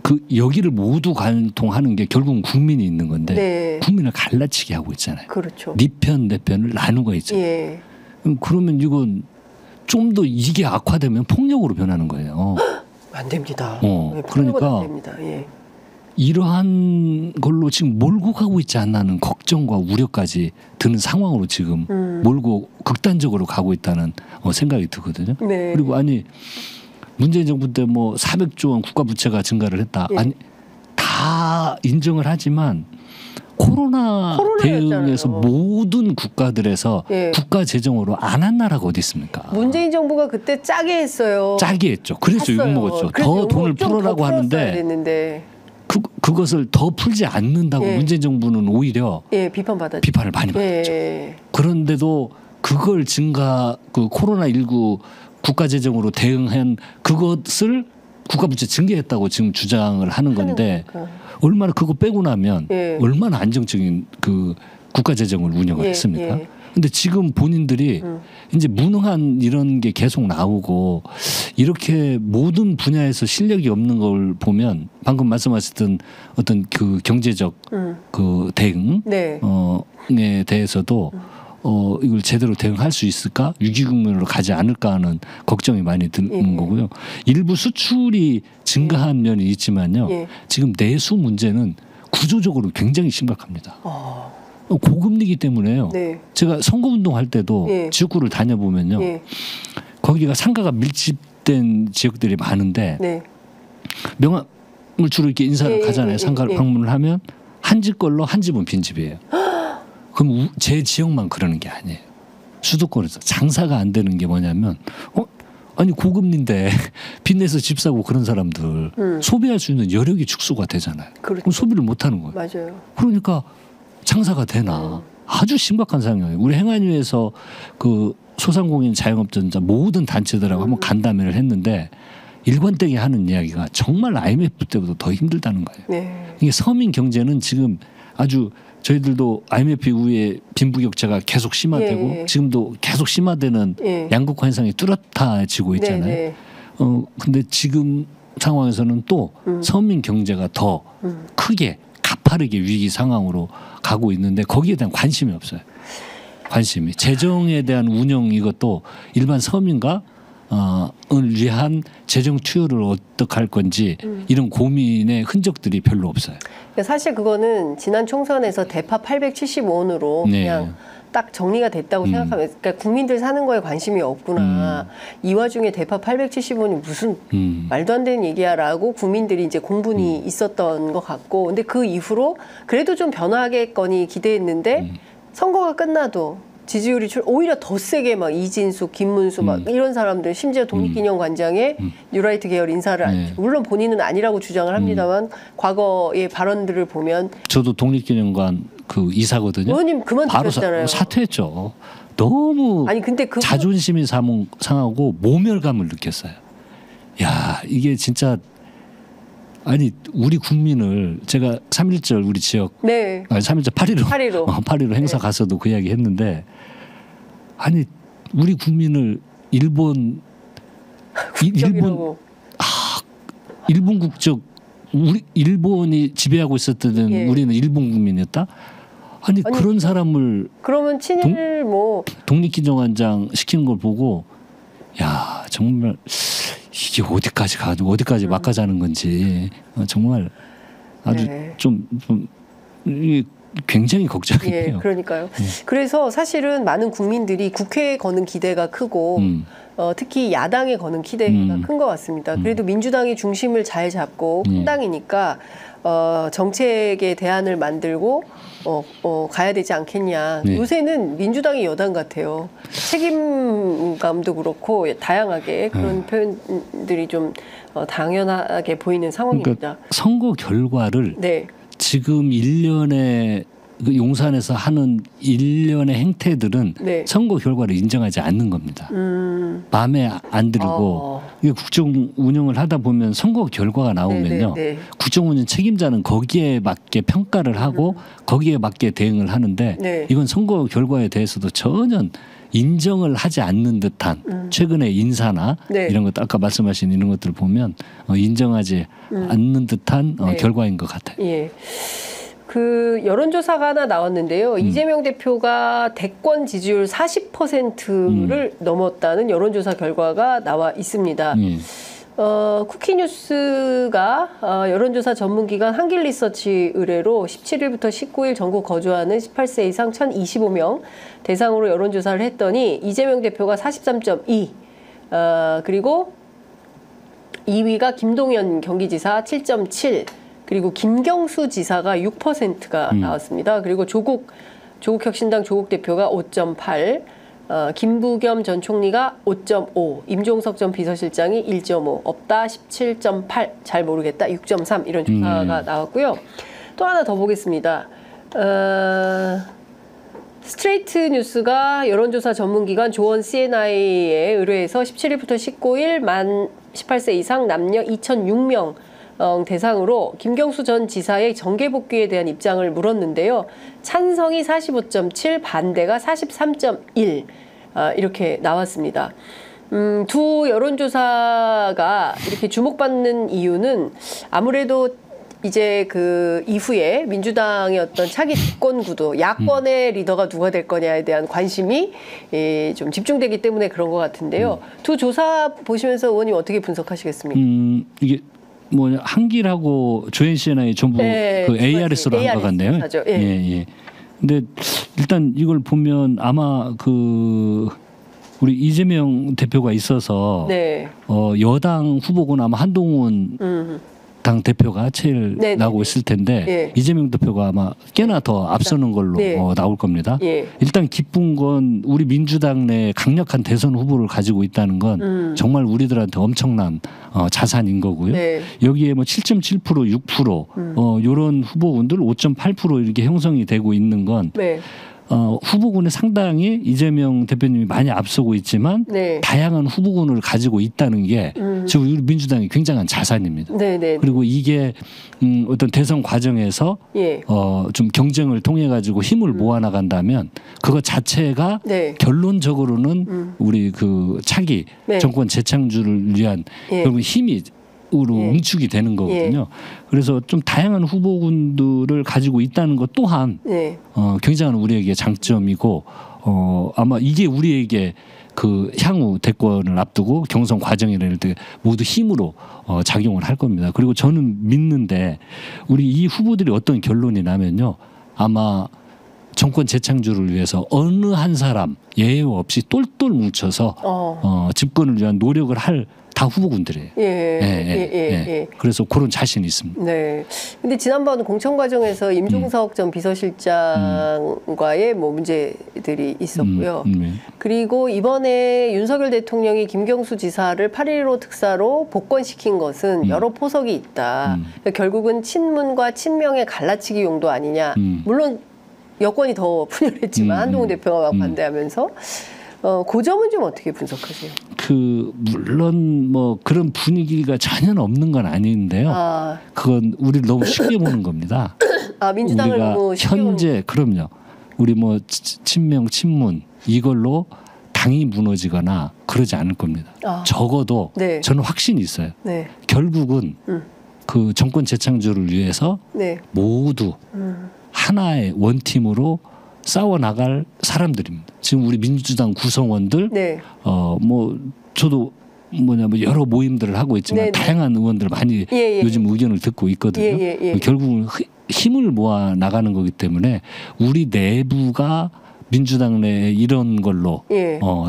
그 여기를 모두 관통하는 게 결국은 국민이 있는 건데 네. 국민을 갈라치게 하고 있잖아요. 그렇죠. 네 편, 내 편을 나누고 있잖아요. 예. 그러면 이건 좀 더 이게 악화되면 폭력으로 변하는 거예요. 안 됩니다. 네, 폭력은 그러니까 안 됩니다. 예. 이러한 걸로 지금 몰고 가고 있지 않나는 걱정과 우려까지 드는 상황으로 지금 몰고 극단적으로 가고 있다는 생각이 들거든요. 네. 그리고 아니 문재인 정부 때 뭐 400조 원 국가 부채가 증가를 했다. 예. 아니 다 인정을 하지만 코로나 대응에서 모든 국가들에서 예. 국가 재정으로 안 한 나라가 어디 있습니까? 문재인 정부가 그때 짜게 했어요. 짜게 했죠. 그래서 욕 먹었죠. 더 돈을 풀어라고 하는데 그것을 더 풀지 않는다고 예. 문재인 정부는 오히려 비판받았죠. 비판을 많이 받았죠. 예. 그런데도 그걸 그 코로나19 국가 재정으로 대응한 그것을 국가 부채 증가했다고 지금 주장을 하는 건데 얼마나 그거 빼고 나면 예. 얼마나 안정적인 그 국가 재정을 운영을 했습니까? 근데 지금 본인들이 이제 무능한 이런 게 계속 나오고 이렇게 모든 분야에서 실력이 없는 걸 보면 방금 말씀하셨던 어떤 그 경제적 그 대응에 대해서도 이걸 제대로 대응할 수 있을까? 위기 국면으로 가지 않을까 하는 걱정이 많이 드는 거고요. 일부 수출이 증가한 면이 있지만요. 지금 내수 문제는 구조적으로 굉장히 심각합니다. 고금리이기 때문에요. 네. 제가 선거운동 할 때도 지역구를 다녀보면요. 거기가 상가가 밀집된 지역들이 많은데 명함을 주로 이렇게 인사를 가잖아요. 상가를 방문을 하면 한 집 걸로 한 집은 빈집이에요. 그럼 제 지역만 그러는 게 아니에요. 수도권에서 장사가 안 되는 게 뭐냐면 아니 고금리인데 빚 내서 집 사고 그런 사람들 소비할 수 있는 여력이 축소가 되잖아요. 그렇죠. 그럼 소비를 못 하는 거예요. 맞아요. 그러니까 장사가 되나 아주 심각한 상황이에요. 우리 행안위에서 그 소상공인 자영업자 모든 단체들하고 한번 간담회를 했는데 일관되게 하는 이야기가 정말 IMF 때보다 더 힘들다는 거예요. 네. 이게 서민 경제는 지금 아주 저희들도 IMF 이후에 빈부격차가 계속 심화되고 지금도 계속 심화되는 양극화 현상이 뚜렷해지고 있잖아요. 근데 지금 상황에서는 또 서민 경제가 더 크게 가파르게 위기 상황으로 가고 있는데 거기에 대한 관심이 없어요. 관심이 재정에 대한 운영 이것도 일반 서민가 을 위한 재정 투여를 어떻게 할 건지 이런 고민의 흔적들이 별로 없어요. 그러니까 사실 그거는 지난 총선에서 대파 875원으로 그냥 딱 정리가 됐다고 생각하면 그러니까 국민들 사는 거에 관심이 없구나. 이 와중에 대파 875원이 무슨 말도 안 되는 얘기야라고 국민들이 이제 공분이 있었던 것 같고 근데 그 이후로 그래도 좀 변화하겠거니 기대했는데 선거가 끝나도 지지율이 오히려 더 세게 막 이진숙, 김문수 막 이런 사람들 심지어 독립기념관장에 뉴라이트 계열 인사를 물론 본인은 아니라고 주장을 합니다만 과거의 발언들을 보면 저도 독립기념관 그 이사거든요. 의원님 그만두셨잖아요. 바로 사퇴했죠. 너무 아니 근데 자존심이 상하고 모멸감을 느꼈어요. 야 이게 진짜 아니 우리 국민을 제가 3.1절 우리 지역 3.1절 8.15 행사 가서도 그 이야기 했는데 아니 우리 국민을 일본 국적 우리 일본이 지배하고 있었던 우리는 일본 국민이었다? 아니 그런 사람을 그러면 친일 독립기념관장 시키는 걸 보고 야 정말 이게 어디까지 가도 어디까지 막가자는 건지 정말 아주 좀 이게 굉장히 걱정이에요. 그러니까요. 그래서 사실은 많은 국민들이 국회에 거는 기대가 크고 특히 야당에 거는 기대가 큰 것 같습니다. 그래도 민주당이 중심을 잘 잡고 큰 당이니까 정책의 대안을 만들고 가야 되지 않겠냐. 요새는 민주당이 여당 같아요. 책임감도 그렇고 다양하게 그런 표현들이 좀 당연하게 보이는 상황입니다. 그러니까 선거 결과를 지금 1년에 그 용산에서 하는 일련의 행태들은 선거 결과를 인정하지 않는 겁니다. 마음에 안 들고 이게 국정 운영을 하다 보면 선거 결과가 나오면요. 네. 국정 운영 책임자는 거기에 맞게 평가를 하고 거기에 맞게 대응을 하는데 네. 이건 선거 결과에 대해서도 전혀 인정을 하지 않는 듯한 최근의 인사나 네. 이런 것 아까 말씀하신 이런 것들을 보면 인정하지 않는 듯한 네. 결과인 것 같아요. 예. 그 여론조사가 하나 나왔는데요. 이재명 대표가 대권 지지율 40%를 넘었다는 여론조사 결과가 나와 있습니다. 쿠키뉴스가 여론조사 전문기관 한길리서치 의뢰로 17일부터 19일 전국 거주하는 18세 이상 1,025명 대상으로 여론조사를 했더니 이재명 대표가 43.2, 그리고 2위가 김동연 경기지사 7.7, 그리고 김경수 지사가 6%가 나왔습니다. 그리고 조국혁신당 조국 대표가 5.8, 김부겸 전 총리가 5.5, 임종석 전 비서실장이 1.5, 없다 17.8, 잘 모르겠다 6.3 이런 조사가 나왔고요. 또 하나 더 보겠습니다. 스트레이트 뉴스가 여론조사 전문기관 조원 CNI에 의뢰해서 17일부터 19일 만 18세 이상 남녀 2,006명 대상으로 김경수 전 지사의 정계 복귀에 대한 입장을 물었는데요. 찬성이 45.7, 반대가 43.1 이렇게 나왔습니다. 두 여론조사가 이렇게 주목받는 이유는 아무래도 이제 그 이후에 민주당의 어떤 차기 집권 구도, 야권의 리더가 누가 될 거냐에 대한 관심이 좀 집중되기 때문에 그런 것 같은데요. 두 조사 보시면서 의원님 어떻게 분석하시겠습니까? 이게 뭐 한길하고 조앤CNI 전부 네, 그 ARS로 한 것 같네요. 예. 근데 일단 이걸 보면 아마 그 우리 이재명 대표가 있어서 네. 여당 후보군 아마 한동훈 당 대표가 제일 네네네. 나오고 있을 텐데 예. 이재명 대표가 아마 꽤나 더 앞서는 걸로 네. 나올 겁니다. 예. 일단 기쁜 건 우리 민주당 내 강력한 대선 후보를 가지고 있다는 건 정말 우리들한테 엄청난 자산인 거고요. 네. 여기에 뭐 7.7%, 6% 이런 후보군들 5.8% 이렇게 형성이 되고 있는 건 네. 후보군에 상당히 이재명 대표님이 많이 앞서고 있지만 네. 다양한 후보군을 가지고 있다는 게 지금 우리 민주당이 굉장한 자산입니다. 네. 그리고 이게 어떤 대선 과정에서 예. 좀 경쟁을 통해 가지고 힘을 모아 나간다면 그것 자체가 네. 결론적으로는 우리 그 차기 네. 정권 재창출을 위한 예. 결국 힘이 으로 예. 응축이 되는 거거든요. 그래서 좀 다양한 후보군들을 가지고 있다는 것 또한 네. 굉장한 우리에게 장점이고 아마 이게 우리에게 그 향후 대권을 앞두고 경선 과정이나 이럴 때 모두 힘으로 작용을 할 겁니다. 그리고 저는 믿는데 우리 이 후보들이 어떤 결론이 나면요. 아마 정권 재창출을 위해서 어느 한 사람 예외 없이 똘똘 뭉쳐서 집권을 위한 노력을 할 다 후보군들이에요. 예. 그래서 그런 자신이 있습니다. 네. 근데 지난번 공천 과정에서 임종석 전 비서실장과의 뭐 문제들이 있었고요. 그리고 이번에 윤석열 대통령이 김경수 지사를 8.15 특사로 복권시킨 것은 여러 포석이 있다. 그러니까 결국은 친문과 친명의 갈라치기 용도 아니냐. 물론 여권이 더 분열했지만 한동훈 대표가 막 반대하면서 그 점은 좀 어떻게 분석하세요? 물론 뭐 그런 분위기가 전혀 없는 건 아닌데요. 그건 우리를 너무 쉽게 보는 겁니다. 민주당을 우리가 너무 쉽게 현재 그럼요. 우리 뭐 친명 친문 이걸로 당이 무너지거나 그러지 않을 겁니다. 적어도 네. 저는 확신이 있어요. 네. 결국은 그 정권 재창출을 위해서 네. 모두 하나의 원팀으로 싸워 나갈 사람들입니다. 지금 우리 민주당 구성원들, 네. 뭐 저도 뭐냐면 여러 모임들을 하고 있지만 네네. 다양한 의원들 많이 요즘 의견을 듣고 있거든요. 결국은 힘을 모아 나가는 거기 때문에 우리 내부가 민주당 내에 이런 걸로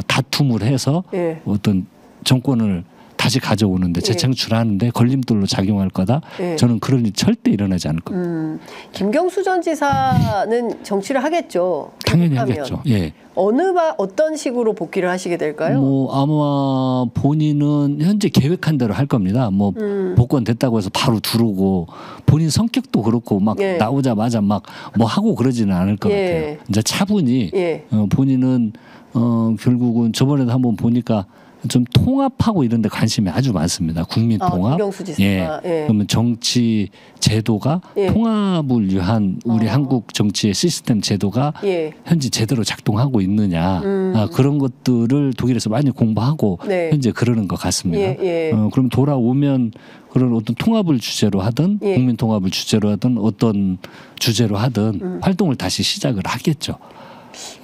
다툼을 해서 어떤 정권을 다시 가져오는데 재창출하는데 걸림돌로 작용할 거다. 저는 그런 일이 절대 일어나지 않을 겁니다. 김경수 전 지사는 정치를 하겠죠. 당연히 하겠죠. 예. 어떤 식으로 복귀를 하시게 될까요? 뭐 아마 본인은 현재 계획한 대로 할 겁니다. 뭐 복권 됐다고 해서 바로 들어오고 본인 성격도 그렇고 막 나오자마자 막 뭐 하고 그러지는 않을 것 같아요. 이제 차분히 본인은 결국은 저번에도 한번 보니까 좀 통합하고 이런 데 관심이 아주 많습니다. 국민 통합. 김경수 지사가. 예. 그러면 정치 제도가 통합을 위한 우리 한국 정치의 시스템 제도가 현재 제대로 작동하고 있느냐. 그런 것들을 독일에서 많이 공부하고 현재 그러는 것 같습니다. 그럼 돌아오면 그런 어떤 통합을 주제로 하든 국민 통합을 주제로 하든 어떤 주제로 하든 활동을 다시 시작을 하겠죠.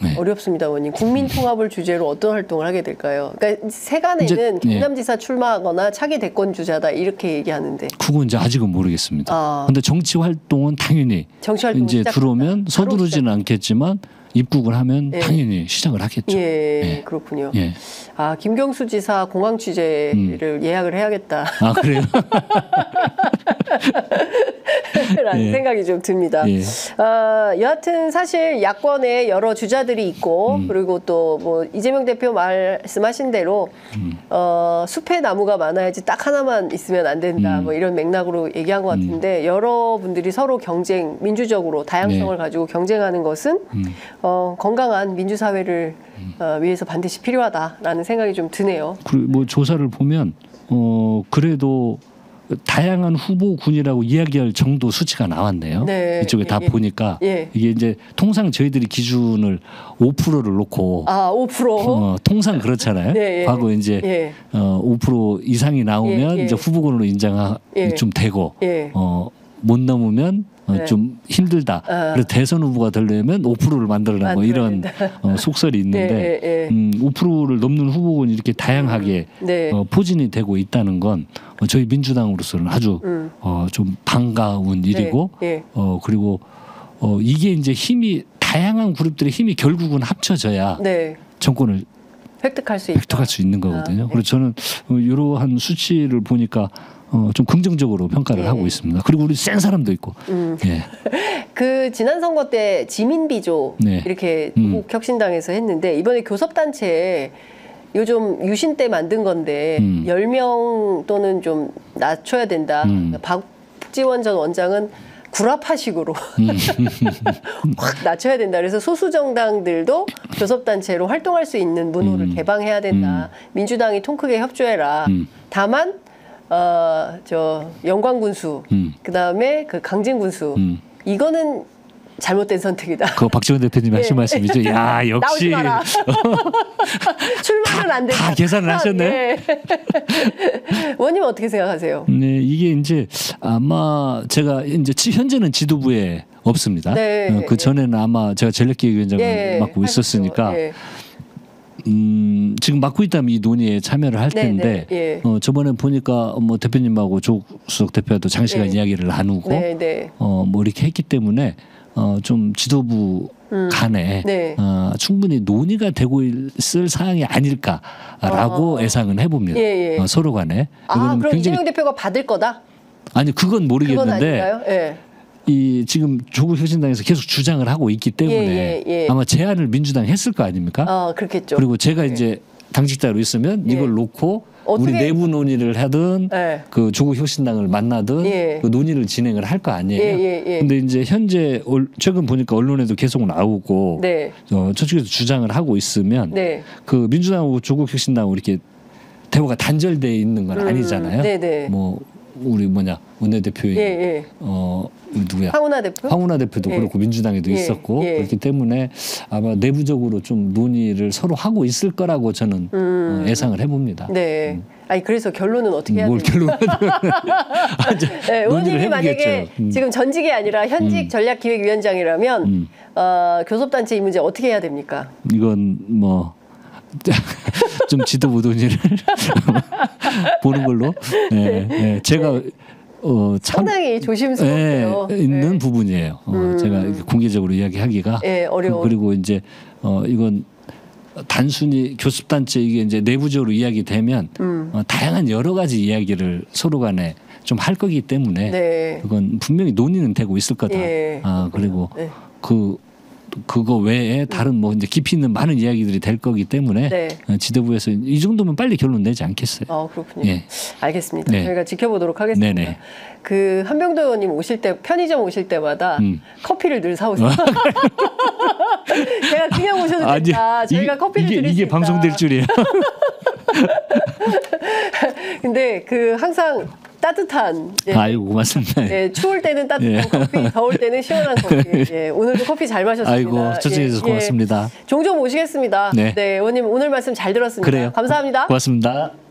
네. 어렵습니다, 의원님. 국민 통합을 주제로 어떤 활동을 하게 될까요? 그러니까 세간에는 경남지사 출마하거나 차기 대권 주자다 이렇게 얘기하는데. 그건 이제 아직은 모르겠습니다. 근데 정치 활동은 당연히 정치 활동 이제 들어오면 서두르지는 않겠지만 입국을 하면 당연히 시작을 하겠죠. 그렇군요. 김경수 지사 공항 취재를 예약을 해야겠다. 아, 그래요? 라는 생각이 좀 듭니다. 여하튼 사실 야권에 여러 주자들이 있고 그리고 또 뭐 이재명 대표 말씀하신 대로 숲에 나무가 많아야지 딱 하나만 있으면 안 된다. 뭐 이런 맥락으로 얘기한 것 같은데 여러분들이 서로 경쟁, 민주적으로 다양성을 가지고 경쟁하는 것은 건강한 민주사회를 위해서 반드시 필요하다라는 생각이 좀 드네요. 그리고 뭐 조사를 보면 그래도 다양한 후보군이라고 이야기할 정도 수치가 나왔네요. 이쪽에 다 보니까 이게 이제 통상 저희들이 기준을 5%를 놓고 5%? 통상 그렇잖아요. 과거 이제 5% 이상이 나오면 이제 후보군으로 인정이 좀 되고 못 넘으면 좀 힘들다. 그래서 대선 후보가 되려면 5%를 만들어라 뭐 이런 속설이 있는데 5%를 넘는 후보군이 이렇게 다양하게 포진이 되고 있다는 건 저희 민주당으로서는 아주 좀 반가운 일이고 그리고 이게 이제 힘이 다양한 그룹들의 힘이 결국은 합쳐져야 정권을 획득할 수 있는 거거든요. 그래서 저는 이러한 수치를 보니까 좀 긍정적으로 평가를 하고 있습니다. 그리고 우리 센 사람도 있고. 그 지난 선거 때 지민비조 이렇게 혁신당에서 했는데 이번에 교섭단체 요즘 유신 때 만든 건데 10명 또는 좀 낮춰야 된다. 박지원 전 원장은 구라파식으로 확 낮춰야 된다. 그래서 소수 정당들도 교섭단체로 활동할 수 있는 문호를 개방해야 된다. 민주당이 통 크게 협조해라. 다만 저 영광군수 그다음에 그 강진군수 이거는 잘못된 선택이다. 그거 박지원 대표님 하신 말씀이죠. 야, 역시 출마는 안 된다. 다 계산을 하셨네. 의원님 어떻게 생각하세요? 네, 이게 이제 아마 제가 이제 현재는 지도부에 없습니다. 그 전에는 아마 제가 전략기획위원장을 맡고 있었으니까. 지금 맡고 있다면 이 논의에 참여를 할 텐데 저번에 보니까 뭐 대표님하고 조수석 대표도 장시간 이야기를 나누고 뭐 이렇게 했기 때문에 좀 지도부 간에 충분히 논의가 되고 있을 사항이 아닐까라고 예상은 해봅니다. 서로 간에. 그럼 이재명 대표가 받을 거다? 아니 그건 모르겠는데 이 지금 조국 혁신당에서 계속 주장을 하고 있기 때문에 아마 제안을 민주당이 했을 거 아닙니까? 그렇겠죠. 그리고 제가 이제 당직자로 있으면 이걸 놓고 우리 내부 논의를 하든 그 조국 혁신당을 만나든 그 논의를 진행을 할 거 아니에요. 근데 이제 현재 최근 보니까 언론에도 계속 나오고 저쪽에서 주장을 하고 있으면 그 민주당하고 조국 혁신당하고 이렇게 대화가 단절돼 있는 건 아니잖아요. 뭐 우리 원내대표인 누구야? 황운하 대표도 그렇고 민주당에도 있었고 그렇기 때문에 아마 내부적으로 좀 논의를 서로 하고 있을 거라고 저는 예상을 해봅니다. 아니 그래서 결론은 어떻게 해야 됩니까? 결론은 의원님이 만약에 지금 전직이 아니라 현직 전략기획위원장이라면 교섭단체 이 문제 어떻게 해야 됩니까? 이건 뭐 좀 지도부 논의를 보는 걸로. 제가 상당히 조심스럽고요. 있는 부분이에요. 제가 공개적으로 이야기하기가 어려워. 그리고 이제 이건 단순히 교섭단체 이게 이제 내부적으로 이야기되면 다양한 여러 가지 이야기를 서로 간에 좀 할 거기 때문에 그건 분명히 논의는 되고 있을 거다. 그리고 그거 외에 다른 뭐 이제 깊이 있는 많은 이야기들이 될 거기 때문에 지도부에서 이 정도면 빨리 결론 내지 않겠어요. 그렇군요. 알겠습니다. 저희가 지켜보도록 하겠습니다. 그 한병도 의원님 오실 때 편의점 오실 때마다 커피를 늘 사오세요. 제가 그냥 오셔도 된다. 저희가 커피를 드릴 수 있다. 이게 방송될 줄이야. 근데 그 항상 따뜻한 예, 아이고 고맙습니다. 예, 추울 때는 따뜻한 커피, 더울 때는 시원한 커피. 예, 오늘도 커피 잘 마셨습니다. 아이고 초청해주셔서 고맙습니다. 종종 모시겠습니다. 네. 네, 의원님 오늘 말씀 잘 들었습니다. 그래요. 감사합니다. 고맙습니다.